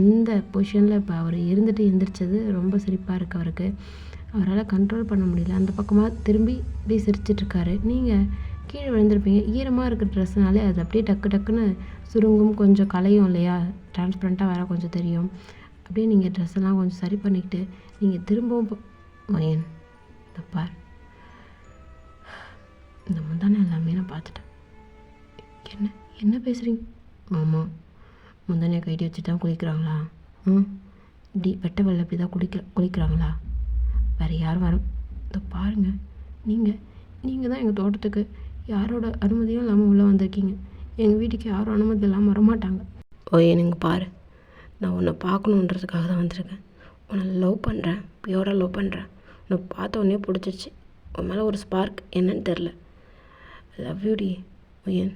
[SPEAKER 1] இந்த பொசிஷனில் இப்போ அவர் இருந்துட்டு எந்திரிச்சது ரொம்ப சிரிப்பாக இருக்குது அவருக்கு. அவரால் கண்ட்ரோல் பண்ண முடியல. அந்த பக்கமாக திரும்பி அப்படியே சிரிச்சிட்ருக்காரு. நீங்கள் கீழே விழுந்திருப்பீங்க. ஈரமாக இருக்கிற ட்ரெஸ்ஸுனாலே அது அப்படியே டக்குன்னு சுருங்கும், கொஞ்சம் கலையும் இல்லையா, டிரான்ஸ்பரண்ட்டாக வேறு கொஞ்சம் தெரியும். அப்படியே நீங்கள் ட்ரெஸ்ஸெல்லாம் கொஞ்சம் சரி பண்ணிக்கிட்டு நீங்கள் திரும்பவும் வயன் பார், இந்த முந்தானை எல்லாமே நான் பார்த்துட்டேன். என்ன பேசுகிறீங்க? ஆமாம், முந்தானையை கைட்டி வச்சு தான் குளிக்கிறாங்களா? இப்படி வெட்ட வெள்ளை இப்படி தான் குளிக்கிறாங்களா? வேறு யாரும் வர பாருங்கள், நீங்கள் தான் எங்கள் தோட்டத்துக்கு யாரோட அனுமதியும் இல்லாமல் உள்ளே வந்திருக்கீங்க. எங்கள் வீட்டுக்கு யாரும் அனுமதி இல்லாமல் வரமாட்டாங்க. எனக்கு பாரு, நான் உன்னை பார்க்கணுன்றதுக்காக தான் வந்திருக்கேன். உன்னை லவ் பண்ணுறேன், பியூராக லவ் பண்ணுறேன். உன்னை பார்த்த உடனே பிடிச்சிச்சு. உன் மேலே ஒரு ஸ்பார்க் என்னன்னு தெரில. லவ் யூ டி ஒயன்.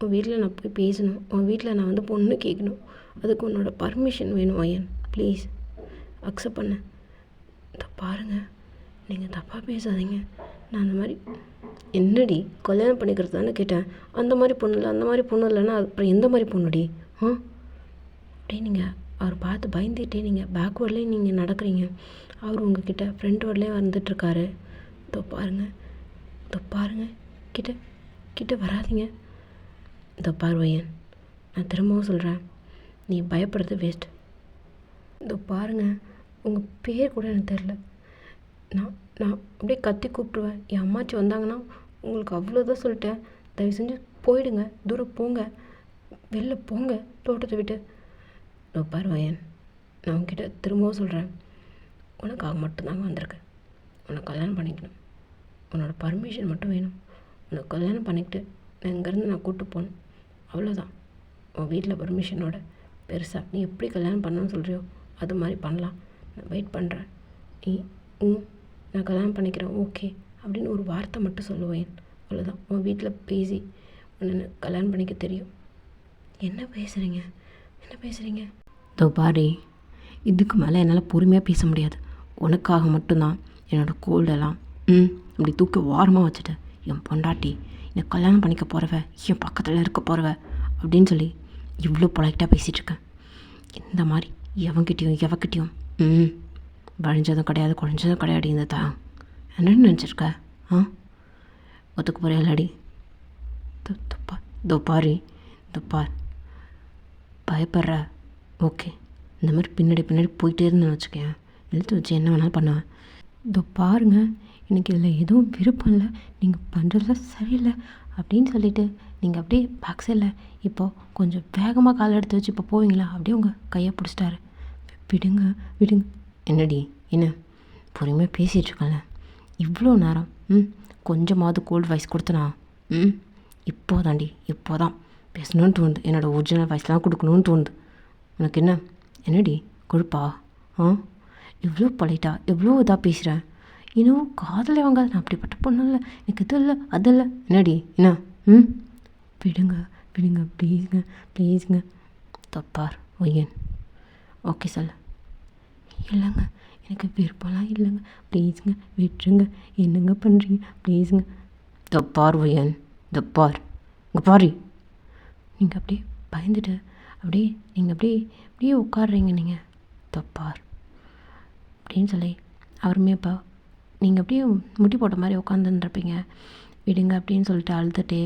[SPEAKER 1] உன் வீட்டில் நான் போய் பேசணும், உன் வீட்டில் நான் வந்து பொண்ணு கேட்கணும். அதுக்கு உன்னோட பர்மிஷன் வேணும் ஒயன், ப்ளீஸ் அக்செப்ட் பண்ண. பாருங்கள், நீங்கள் தப்பாக பேசாதீங்க. நான் அந்த மாதிரி என்னடி கல்யாணம் பண்ணிக்கிறது தானே கேட்டேன். அந்த மாதிரி பொண்ணு இல்லைன்னா அப்புறம் எந்த மாதிரி பொண்ணுடி? அப்படியே நீங்கள் அவர் பார்த்து பயந்துகிட்டே நீங்கள் பேக்வேர்ட்லேயே நீங்கள் நடக்கிறீங்க. அவர் உங்ககிட்ட ஃப்ரண்ட் வேர்ட்லேயே வந்துட்டுருக்காரு. பாருங்கள், கிட்ட வராதிங்க. பார்வையன், நான் திரும்பவும் சொல்கிறேன், நீ பயப்படுறது வேஸ்ட். பாருங்கள், உங்கள் பேர் கூட எனக்கு தெரில. நான் அப்படியே கத்தி கூப்பிடுவேன். என் அம்மாச்சி வந்தாங்கன்னா உங்களுக்கு அவ்வளோதான் சொல்லிட்டேன். தயவு செஞ்சு போயிடுங்க, தூரம் போங்க, வெளில போங்க தோட்டத்தை விட்டு. பார்வையன், நான் உங்ககிட்ட திரும்பவும் சொல்கிறேன், உனக்காக மட்டும்தாங்க வந்திருக்கேன். உன்னை கல்யாணம் பண்ணிக்கணும், உன்னோட பர்மிஷன் மட்டும் வேணும். உன்னை கல்யாணம் பண்ணிக்கிட்டு நான் இங்கேருந்து நான் கூப்பிட்டு போகணும், அவ்வளோதான். உன் வீட்டில் பர்மிஷனோட பெருசாக நீ எப்படி கல்யாணம் பண்ணணும்னு சொல்கிறியோ அது மாதிரி பண்ணலாம். நான் வெயிட் பண்ணுறேன். நீ நான் கல்யாணம் பண்ணிக்கிறேன் ஓகே அப்படின்னு ஒரு வார்த்தை மட்டும் சொல்லுவேன். அவ்வளோதான். உன் வீட்டில் பேசி உன்னை கல்யாணம் பண்ணிக்க தெரியும். என்ன பேசுகிறீங்க? இதோ பாரு, இதுக்கு மேலே என்னால் பொறுமையாக பேச முடியாது. உனக்காக மட்டும்தான் என்னோடய கோல்டெல்லாம் இப்படி தூக்கி வாரமாக வச்சுட்டேன். என் பொண்டாட்டி என்னை கல்யாணம் பண்ணிக்க போகிறவ, என் பக்கத்தில் இருக்க போகிறவ அப்படின்னு சொல்லி இவ்வளோ பொலைட்டாக பேசிகிட்ருக்கேன். இந்த மாதிரி எவக்கிட்டையும் வழிஞ்சதும் கிடையாது, குறைஞ்சதும் கிடையாது. இந்த தான் என்னன்னு நினச்சிருக்க? ஒத்துக்கு போகிற இல்லாடி? இதோ பாரு, பயப்படுற? ஓகே, இந்த மாதிரி பின்னாடி போயிட்டே இருந்தேன்னு வச்சுக்கேன், இழுத்து வச்சு என்ன வேணாலும் பண்ணுவேன். இதோ பாருங்கள், எனக்கு இதில் எதுவும் விருப்பம் இல்லை, நீங்கள் பண்ணுறதுல சரியில்லை அப்படின்னு சொல்லிவிட்டு நீங்கள் அப்படியே பேக் சைடில் இப்போது கொஞ்சம் வேகமாக கால் எடுத்து வச்சு இப்போ போவீங்களா? அப்படியே உங்கள் கையை பிடிச்சிட்டாரு. விடுங்க. என்னடி என்ன பொறுமையாக பேசிகிட்ருக்கேன்ல இவ்வளோ நேரம்? கொஞ்சமாவது கோல்டு வாய்ஸ் கொடுத்தனா? இப்போதான் பேசணும்னு தோணுது. என்னோடய ஒரிஜினல் வாய்ஸ்லாம் கொடுக்கணும்னு தோணுது. உனக்கு என்னடி கொழுப்பா? இவ்வளோ பொலைட்டா எவ்வளோ இதாக பேசுகிறேன். இன்னும் காதலே வாங்காது. நான் அப்படிப்பட்ட பொண்ணு இல்லை, எனக்கு இது இல்லை அது இல்லை. என்னடி என்ன? விடுங்க ப்ளீஸுங்க. தப்பார் ஒய்யன். ஓகே சொல்ல. இல்லைங்க, எனக்கு விருப்பம்லாம் இல்லைங்க, ப்ளீஸுங்க விட்டுருங்க. என்னங்க பண்ணுறீங்க ப்ளீஸுங்க. தப்பார் ஒய்யன், தப்பார் இங்கே பாரு. நீங்கள் அப்படியே பயந்துட்டு நீங்கள் அப்படியே உட்காடுறீங்க. நீங்கள் தப்பார் அப்படின்னு சொல்லி அவருமே இப்போ நீங்கள் அப்படியே முட்டி போட்ட மாதிரி உட்காந்துருப்பீங்க. விடுங்க அப்படின்னு சொல்லிட்டு அழுதுகிட்டே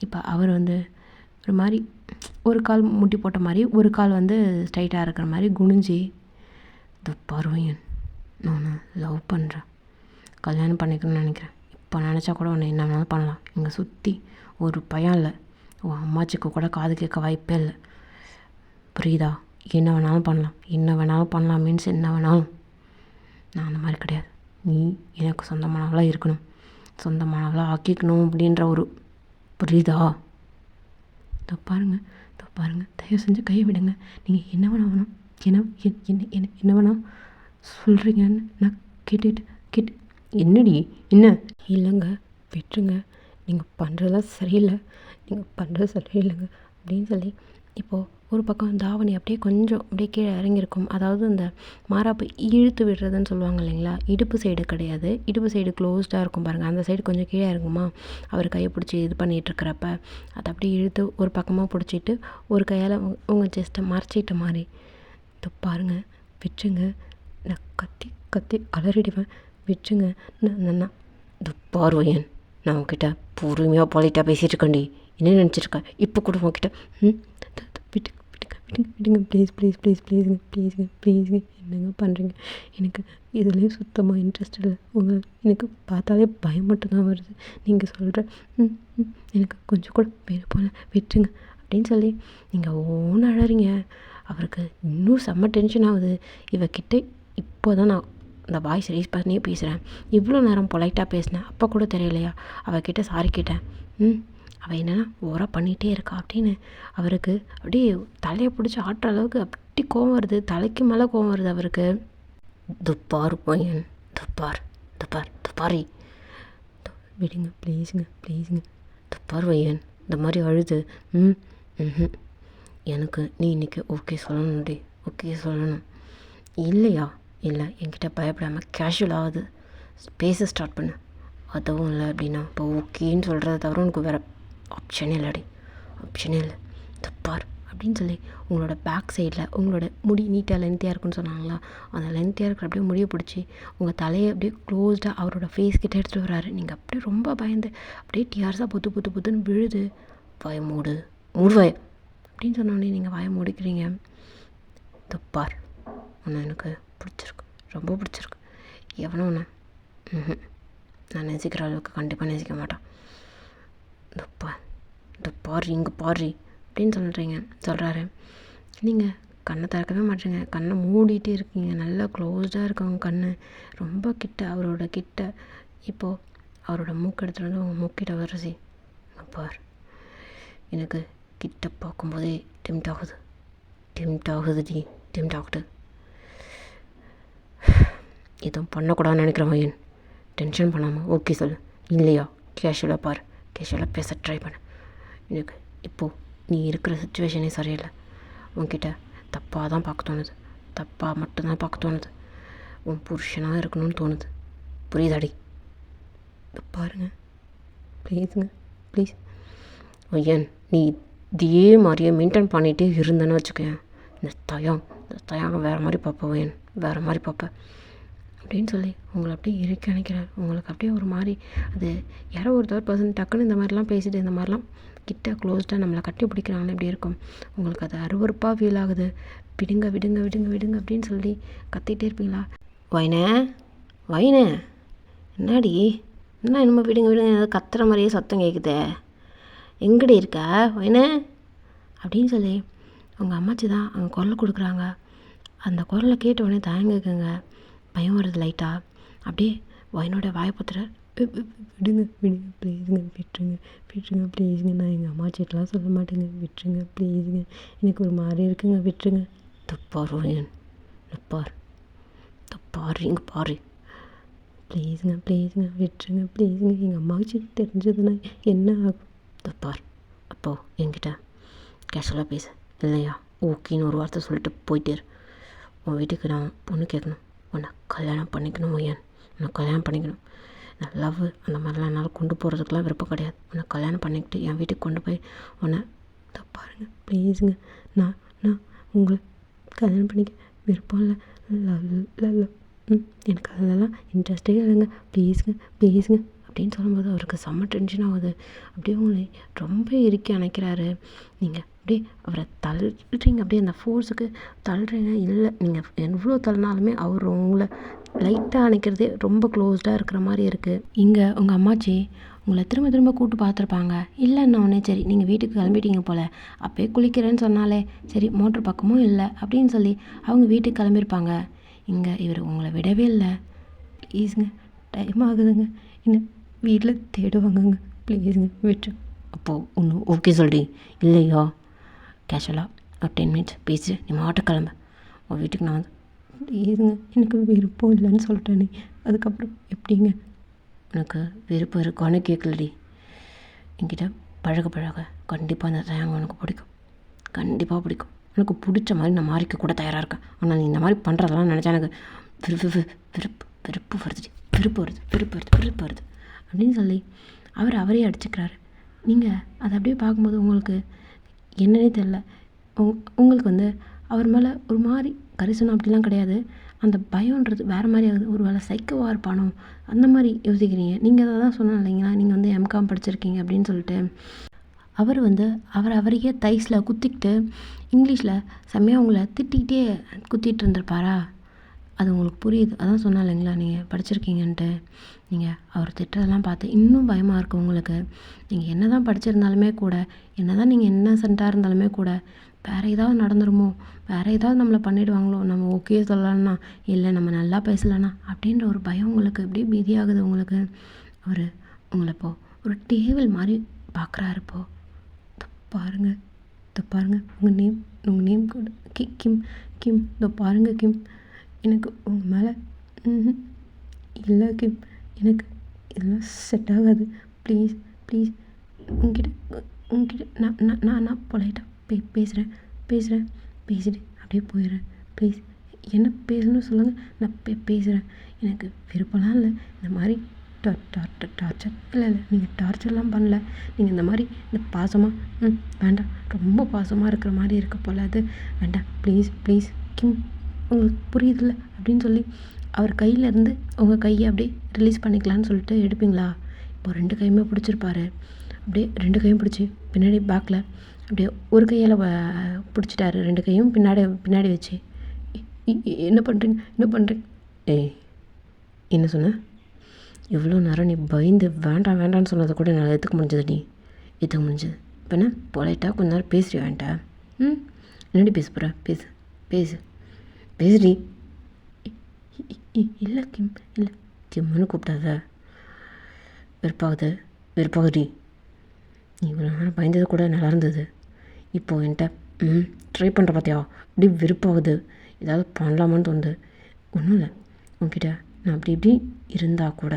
[SPEAKER 1] இப்போ அவர் ஒரு மாதிரி ஒரு கால் முட்டி போட்ட மாதிரி, ஒரு கால் ஸ்ட்ரைட்டாக இருக்கிற மாதிரி குனிஞ்சி, பருவையன் நான் லவ் பண்ணுறேன், கல்யாணம் பண்ணிக்கணும்னு நினைக்கிறேன். இப்போ நினச்சா கூட உன்னை என்ன வேணாலும் பண்ணலாம். இங்கே சுற்றி ஒரு பயம் இல்லை, உன் அம்மாச்சிக்கு கூட காது கேட்க வாய்ப்பே இல்லை. புரியுதா? என்ன வேணாலும் பண்ணலாம் மீன்ஸ் என்ன வேணாலும். நான் அந்த மாதிரி கிடையாது. நீ எனக்கு சொந்தமானவளாக இருக்கணும், சொந்தமானவளாக ஆக்கிக்கணும் அப்படின்ற ஒரு புரியுதா? பாருங்க, தயவு செஞ்சு கையை விடுங்க. நீங்கள் என்ன வேணாம் என்ன வேணாம் சொல்கிறீங்கன்னு நான் கேட்டு என்னடி என்ன? இல்லைங்க விட்டுருங்க, நீங்கள் பண்ணுறதெல்லாம் சரியில்லை அப்படின்னு சொல்லி இப்போது ஒரு பக்கம் தாவணி அப்படியே கீழே இறங்கியிருக்கும். அதாவது இந்த மாறாப்பு இழுத்து விடுறதுன்னு சொல்லுவாங்க இல்லைங்களா, இடுப்பு சைடு கிடையாது, இடுப்பு சைடு க்ளோஸ்டாக இருக்கும் பாருங்கள், அந்த சைடு கொஞ்சம் கீழே இறங்குமா. அவர் கையை பிடிச்சி இது பண்ணிகிட்ருக்கிறப்ப அதை அப்படியே இழுத்து ஒரு பக்கமாக பிடிச்சிட்டு ஒரு கையால் உங்கள் செஸ்ட்டை மறைச்சிட்ட மாதிரி. இது பாருங்கள், விட்டுருங்க, நான் கத்தி அலறிடுவேன், விட்டுருங்க. நான் இது பார்வையன், நான் உங்ககிட்ட பொறுமையாக பாலிட்டாக பேசிகிட்டு இருக்கேன்டி. என்ன நினச்சிருக்கேன் இப்போ கூட உங்ககிட்ட? விடுங்க ப்ளீஸுங்க. என்னங்க பண்ணுறீங்க? எனக்கு இதுலேயும் சுத்தமாக இன்ட்ரெஸ்ட் இல்லை. எனக்கு பார்த்தாலே பயம் மட்டும்தான் வருது. நீங்கள் சொல்கிற எனக்கு கொஞ்சம் கூட விருப்பம் விட்டுருங்க அப்படின்னு சொல்லி நீங்கள் ஓன்னு அழறீங்க. அவருக்கு இன்னும் செம்ம டென்ஷன் ஆகுது. இவகிட்ட இப்போ தான் நான் அந்த வாய்ஸ் ரைஸ் பண்ணியே பேசுகிறேன். இவ்வளோ நேரம் பொலைட்டாக பேசினேன், அப்போ கூட தெரியலையா? அவகிட்ட சாரி கேட்டேன். அவள் என்னென்னா ஓவராக பண்ணிகிட்டே இருக்கா அப்படின்னு அவருக்கு அப்படியே தலையை பிடிச்சி ஆட்டுற அளவுக்கு அப்படி கோவம் வருது, தலைக்கு மேலே கோவம் வருது அவருக்கு. துப்பார் பையன், துப்பாரி விடுங்க ப்ளீஸுங்க. துப்பார் பையன் இந்த மாதிரி அழுது எனக்கு நீ இன்றைக்கி ஓகே சொல்லணும். இல்லையா? இல்லை, என்கிட்ட பயப்படாமல் கேஷுவலாவது பேச ஸ்டார்ட் பண்ணு. அதுவும் இல்லை அப்படின்னா இப்போ ஓகேன்னு சொல்கிறத தவிர உனக்கு வேறு ஆப்ஷனே இல்லை. தப்பார் அப்படின்னு சொல்லி உங்களோட பேக் சைடில் உங்களோட முடி நீட்டாக லென்த்தியாக இருக்குன்னு சொன்னாங்களா, அந்த லென்த்தியாக இருக்கிற அப்படியே முடியை பிடிச்சி உங்கள் தலையை அப்படியே க்ளோஸ்டாக அவரோட ஃபேஸ் கிட்டே எடுத்துகிட்டு வராரு. நீங்கள் அப்படியே ரொம்ப பயந்து அப்படியே டியார்ஸாக புத்துன்னு விழுது. வாய மூடு வாய அப்படின்னு சொன்னோடனே நீங்கள் வாயை மூடிக்கிறீங்க. தப்பார், உன்னை எனக்கு பிடிச்சிருக்கு, ரொம்ப பிடிச்சிருக்கு. எவனோ ஒன்று நான் நேசிக்கிற அளவுக்கு கண்டிப்பாக நேசிக்க மாட்டான். இந்த பாரு அப்படின்னு சொல்கிறாரு. நீங்கள் கண்ணை திறக்கவே மாட்டேங்க, கண்ணை மூடிட்டே இருக்கீங்க. நல்லா க்ளோஸ்டாக இருக்கவங்க கண்ணு ரொம்ப கிட்ட, அவரோட கிட்ட. இப்போது அவரோட மூக்கு எடுத்துகிட்டு வந்து உங்கள் மூக்கிட்ட வரசி. பார், எனக்கு கிட்ட பார்க்கும்போதே டெம்ட் ஆகுது. எதுவும் பண்ணக்கூடாதுன்னு நினைக்கிறேன் வயன். டென்ஷன் பண்ணாமல் ஓகே சொல்லு. இல்லையா கேஷுவலாக பாரு, கேஷுவலாக பேச ட்ரை பண்ணு. எனக்கு இப்போது நீ இருக்கிற சுச்சுவேஷனே சரியில்லை. உன்கிட்ட தப்பாக தான் பார்க்க தோணுது, தப்பாக மட்டும்தான் பார்க்க தோணுது. உன் புருஷனாக இருக்கணும்னு தோணுது. புரியுதாடி? பாருங்க ப்ளீஸுங்க ப்ளீஸ். ஐயன் நீ இதே மாதிரியே மெயின்டைன் பண்ணிகிட்டே இருந்தேன்னு வச்சுக்கேன், இந்த தயம் வேறு மாதிரி பார்ப்பேன் ஐயன், வேறு மாதிரி பார்ப்பேன் அப்படின்னு சொல்லி உங்களை அப்படியே இருக்க நினைக்கிறேன். உங்களுக்கு அப்படியே ஒரு மாதிரி அது யாரோ ஒரு தேர்ட் பர்சன் டக்குன்னு இந்த மாதிரிலாம் பேசிட்டு இந்த மாதிரிலாம் கிட்ட க்ளோஸ்டாக நம்மளை கட்டி பிடிக்கிறாங்கன்னு எப்படி இருக்கும் உங்களுக்கு? அது அருவருப்பாக ஃபீல் ஆகுது. விடுங்க விடுங்க விடுங்க விடுங்க அப்படின்னு சொல்லி கத்திகிட்டே இருப்பீங்களா? வைனே என்னடி என்ன என்னமோ விடுங்க விடுங்க ஏதாவது கத்துற மாதிரியே சத்தம் கேட்குதே, எங்கடி இருக்கா வைனே அப்படின்னு சொல்லி உங்கள் அம்மாச்சி தான் அங்கே குரல் கொடுக்குறாங்க. அந்த குரலை கேட்ட உடனே தயங்குங்க, பயம் வருது லைட்டாக. அப்படியே வைனோட வாயப்பத்துற விடுங்க விடுங்க ப்ளீஸுங்க, விட்டுருங்க விட்டுருங்க ப்ளீஸுங்க, நான் எங்கள் அம்மாச்சிட்டலாம் சொல்ல மாட்டேங்க, விட்டுருங்க ப்ளீஸுங்க, எனக்கு ஒரு மாதிரி இருக்குங்க, விட்டுருங்க. தப்பார் வைன், தப்பார் இங்கே பாரு, ப்ளீஸுங்க ப்ளீஸுங்க, விட்டுருங்க ப்ளீஸுங்க, எங்கள் அம்மாச்சி தெரிஞ்சதுன்னா என்ன ஆகும்? தப்பார் அப்போது என்கிட்ட கேஷுவலாக பேச இல்லையா, ஓகேன்னு ஒரு வார்த்தை சொல்லிட்டு போயிட்டே உன் வீட்டுக்கு நான் பொண்ணு கேட்கணும், உன்னை கல்யாணம் பண்ணிக்கணும் ஐயன், உன்னை கல்யாணம் பண்ணிக்கணும். நான் லவ் அந்த மாதிரிலாம் என்னால் கொண்டு போகிறதுக்கெலாம் விருப்பம் கிடையாது. உன்னை கல்யாணம் பண்ணிக்கிட்டு என் வீட்டுக்கு கொண்டு போய் உன்னை பாருங்க ப்ளீஸுங்க, நான் நான் உங்களை கல்யாணம் பண்ணிக்க விருப்பம் இல்லை, லவ் எனக்கு அதெல்லாம் இன்ட்ரெஸ்டே இல்லைங்க, ப்ளீஸுங்க அப்படின்னு சொல்லும்போது அவருக்கு செம்ம டென்ஷன் ஆகுது. அப்படியே உங்களை ரொம்ப இறுக்கி அணைக்கிறாரு. நீங்கள் அப்படியே அவரை தள்ளுறீங்க, அப்படியே அந்த ஃபோர்ஸுக்கு தள்ளுறீங்க. இல்லை நீங்கள் எவ்வளோ தள்ளினாலுமே அவர் உங்களை லைட்டாக அணைக்கிறதே ரொம்ப க்ளோஸ்டாக இருக்கிற மாதிரி இருக்குது. இங்கே உங்கள் அம்மாச்சி உங்களை திரும்ப திரும்ப கூப்பிட்டு பார்த்துருப்பாங்க. இல்லைன்னொடனே சரி நீங்கள் வீட்டுக்கு கிளம்பிட்டீங்க போல், அப்போயே குளிக்கிறேன்னு சொன்னாலே சரி மோட்ரு பக்கமும் இல்லை அப்படின்னு சொல்லி அவங்க வீட்டுக்கு கிளம்பியிருப்பாங்க. இங்கே இவர் உங்களை விடவே இல்லை. ப்ளீஸுங்க டைம் ஆகுதுங்க, இன்னும் வீட்டில் தேடுவாங்கங்க, ப்ளீஸுங்க விட்டு. அப்போது ஒன்று ஓகே சொல்றீ இல்லையா, கேஷுவலாக ஒரு 10 மினிட்ஸ் பேசி நீ மாட்ட கிளம்ப உன் வீட்டுக்கு. நான் வந்து ப்ளீஸுங்க எனக்கு விருப்பம் இல்லைன்னு சொல்லிட்டேனே, அதுக்கப்புறம் எப்படிங்க? எனக்கு விருப்பம் இருக்கான்னு கேட்கலடி, என்கிட்ட பழக கண்டிப்பாக அந்த தயங்க உனக்கு பிடிக்கும், கண்டிப்பாக பிடிக்கும். எனக்கு பிடிச்ச மாதிரி நான் மாறிக்க கூட தயாராக இருக்கேன். ஆனால் நீ இந்த மாதிரி பண்ணுறதெல்லாம் நினச்சா எனக்கு விருப்பு வருது அப்படின்னு சொல்லி அவரே அடிச்சுக்கிறாரு. நீங்கள் அதை அப்படியே பார்க்கும்போது உங்களுக்கு என்னன்னே தெரில. உங்களுக்கு வந்து அவர் மேலே ஒரு மாதிரி கரிசனம் அப்படிலாம் கிடையாது, அந்த பயன்றது வேறு மாதிரி ஆகுது. ஒரு வேளை சைக்கோவாக இருப்பானோ அந்த மாதிரி யோசிக்கிறீங்க. நீங்கள் அதை தான் சொன்னோம் இல்லைங்களா, நீங்கள் வந்து எம்காம் படிச்சிருக்கீங்க அப்படின்னு சொல்லிட்டு. அவர் வந்து அவரையே தைஸில் குத்திக்கிட்டு இங்கிலீஷில் செம்மையாக உங்களை திட்டிக்கிட்டே குத்திட்டு இருந்திருப்பாரா? அது உங்களுக்கு புரியுது. அதான் சொன்னா இல்லைங்களா நீங்கள் படிச்சிருக்கீங்கன்ட்டு. நீங்கள் அவர் திட்டுறதெல்லாம் பார்த்து இன்னும் பயமாக இருக்குது உங்களுக்கு. நீங்கள் என்ன தான் படிச்சிருந்தாலுமே கூட, என்ன தான் நீங்கள் இன்னசென்ட்டாக இருந்தாலுமே கூட, வேறு ஏதாவது நடந்துருமோ, வேறு ஏதாவது நம்மளை பண்ணிவிடுவாங்களோ, நம்ம ஓகே சொல்லலைன்னா, இல்லை நம்ம நல்லா பேசலைன்னா அப்படின்ற ஒரு பயம் உங்களுக்கு எப்படியே பீதியாகுது உங்களுக்கு. அவர் உங்களை இப்போது ஒரு டேபிள் மாதிரி பார்க்குறாரு. இப்போது பாருங்க உங்கள் நேம் கூட கிம் பாருங்க கிம், எனக்கு உங்கள் மேலே இல்லை கிம், எனக்கு இதெல்லாம் செட் ஆகாது. ப்ளீஸ் உங்ககிட்ட நான் பொலைட்டாக பேசுகிறேன் பேசிட்டு அப்படியே போயிடுறேன். ப்ளீஸ் என்ன பேசணும்னு சொல்லுங்கள், நான் பேசுகிறேன். எனக்கு விருப்பம்லாம் இல்லை இந்த மாதிரி டார்ச்சர். இல்லை நீங்கள் டார்ச்சர்லாம் பண்ணல, நீங்கள் இந்த மாதிரி இந்த பாசமாக வேண்டாம், ரொம்ப பாசமாக இருக்கிற மாதிரி இருக்க போல், அது வேண்டாம் ப்ளீஸ் கிம், உங்களுக்கு புரியுதில்ல அப்படின்னு சொல்லி அவர் கையிலேருந்து உங்கள் கையை அப்படியே ரிலீஸ் பண்ணிக்கலான்னு சொல்லிட்டு எடுப்பீங்களா? இப்போ 2 கையுமே பிடிச்சிருப்பாரு. அப்படியே 2 கையும் பிடிச்சி பின்னாடி பேக்கில் அப்படியே ஒரு கையால் பிடிச்சிட்டாரு, 2 கையும் பின்னாடி வச்சு. என்ன பண்ணுறீங்க? ஏய் என்ன சொன்ன? இவ்வளோ நேரம் நீ பயந்து வேண்டான்னு சொன்னதை கூட என்னால் ஏற்றுக்க முடிஞ்சது இப்போ என்ன பொலைட்டாக கொஞ்ச நேரம் பேசுறியா வேண்டா? என்னடி பேச போகிற? பேசுடி. இல்லை கிம்னு கூப்பிட்டாத, வெறுப்பாகுடி. நீ இவ்வளோ நேரம் பயந்தது கூட நல்லா இருந்தது, இப்போது என்கிட்ட ட்ரை பண்ணுற பார்த்தியா, அப்படி வெறுப்பாகுது. ஏதாவது பண்ணலாமான்னு தோணுது. ஒன்றும் இல்லை, உன்கிட்ட நான் அப்படி இப்படி இருந்தால் கூட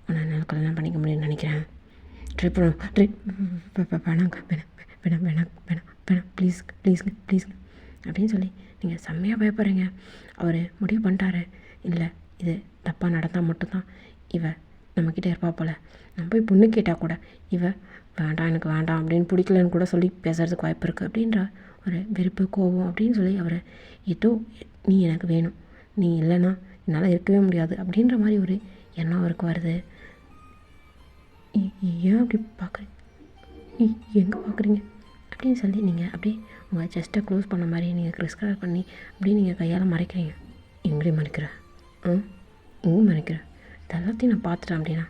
[SPEAKER 1] ஆனால் என்னால் கல்யாணம் பண்ணிக்க முடியும்னு நினைக்கிறேன். ட்ரை வேணாங்க வேணாம் ப்ளீஸுங்க அப்படின்னு சொல்லி நீங்கள் செம்மையாக பயப்படுறீங்க. அவர் முடிவு பண்ணிட்டாரு, இல்லை இது தப்பாக நடந்தால் மட்டும்தான் இவ நம்மக்கிட்ட இருப்பா போல். நம்ம போய் பொண்ணு கேட்டால் கூட இவ வேண்டாம் எனக்கு வேண்டாம் அப்படின்னு பிடிக்கலன்னு கூட சொல்லி பேசுகிறதுக்கு வாய்ப்பு இருக்குது அப்படின்ற ஒரு வெறுப்பு கோபம் அப்படின்னு சொல்லி அவரை ஏதோ நீ எனக்கு வேணும், நீ இல்லைன்னா என்னால் இருக்கவே முடியாது அப்படின்ற மாதிரி ஒரு எண்ணம் அவருக்கு வருது. ஏன் அப்படி பார்க்குறீங்க, எங்கே பார்க்குறீங்க அப்படின்னு சொல்லி நீங்கள் அப்படியே உங்கள் செஸ்ட்டை க்ளோஸ் பண்ண மாதிரி நீங்கள் க்ரிஸ்கலர் பண்ணி அப்படியே நீங்கள் கையால் மறைக்கிறீங்க. எங்கே மறைக்கிற எங்கே மறைக்கிற இது எல்லாத்தையும் நான் பார்த்துட்டேன் அப்படின்னா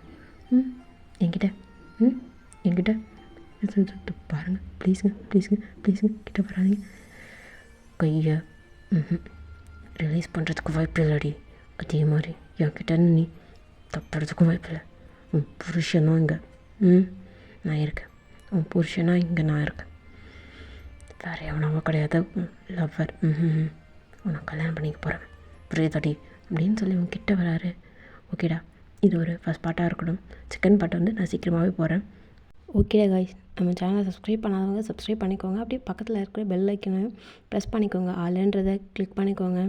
[SPEAKER 1] என்கிட்ட பாருங்கள் ப்ளீஸுங்க கிட்ட வராதிங்க. கையை ரிலீஸ் பண்ணுறதுக்கு வாய்ப்பு இல்லடி. அதே மாதிரி என்கிட்ட நீ தப்புறதுக்கும் வாய்ப்பு இல்லை. உன் புருஷனும் இங்கே நான் இருக்கேன். உன் புருஷனாக இங்கே நான் இருக்கேன். வேறு எவனவோ கிடையாது லவ்வர். உன்னை கல்யாணம் பண்ணிக்க போகிறேன் புரியுதாடி அப்படின்னு சொல்லி உன் கிட்ட வராரு. ஓகேடா, இது ஒரு ஃபஸ்ட் பார்ட்டாக இருக்கட்டும். செகண்ட் பார்ட்டை வந்து நான் சீக்கிரமாகவே போகிறேன். ஓகேடா காய்ஸ், நம்ம சேனலை சப்ஸ்கிரைப் பண்ணாதவங்க சப்ஸ்கிரைப் பண்ணிக்கோங்க. அப்படியே பக்கத்தில் இருக்கிற பெல் ஐக்கனையும் ப்ரெஸ் பண்ணிக்கோங்க. ஆளுன்றதை கிளிக் பண்ணிக்கோங்க.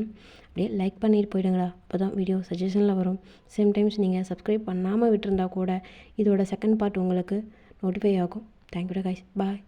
[SPEAKER 1] அப்படியே லைக் பண்ணிட்டு போயிடுங்களா, அப்போ தான் வீடியோ சஜஷனில் வரும். சேம் டைம்ஸ் நீங்கள் சப்ஸ்கிரைப் பண்ணாமல் விட்டுருந்தா கூட இதோட செகண்ட் பார்ட் உங்களுக்கு நோட்டிஃபை ஆகும். தேங்க்யூடா காய்ஸ், பாய்.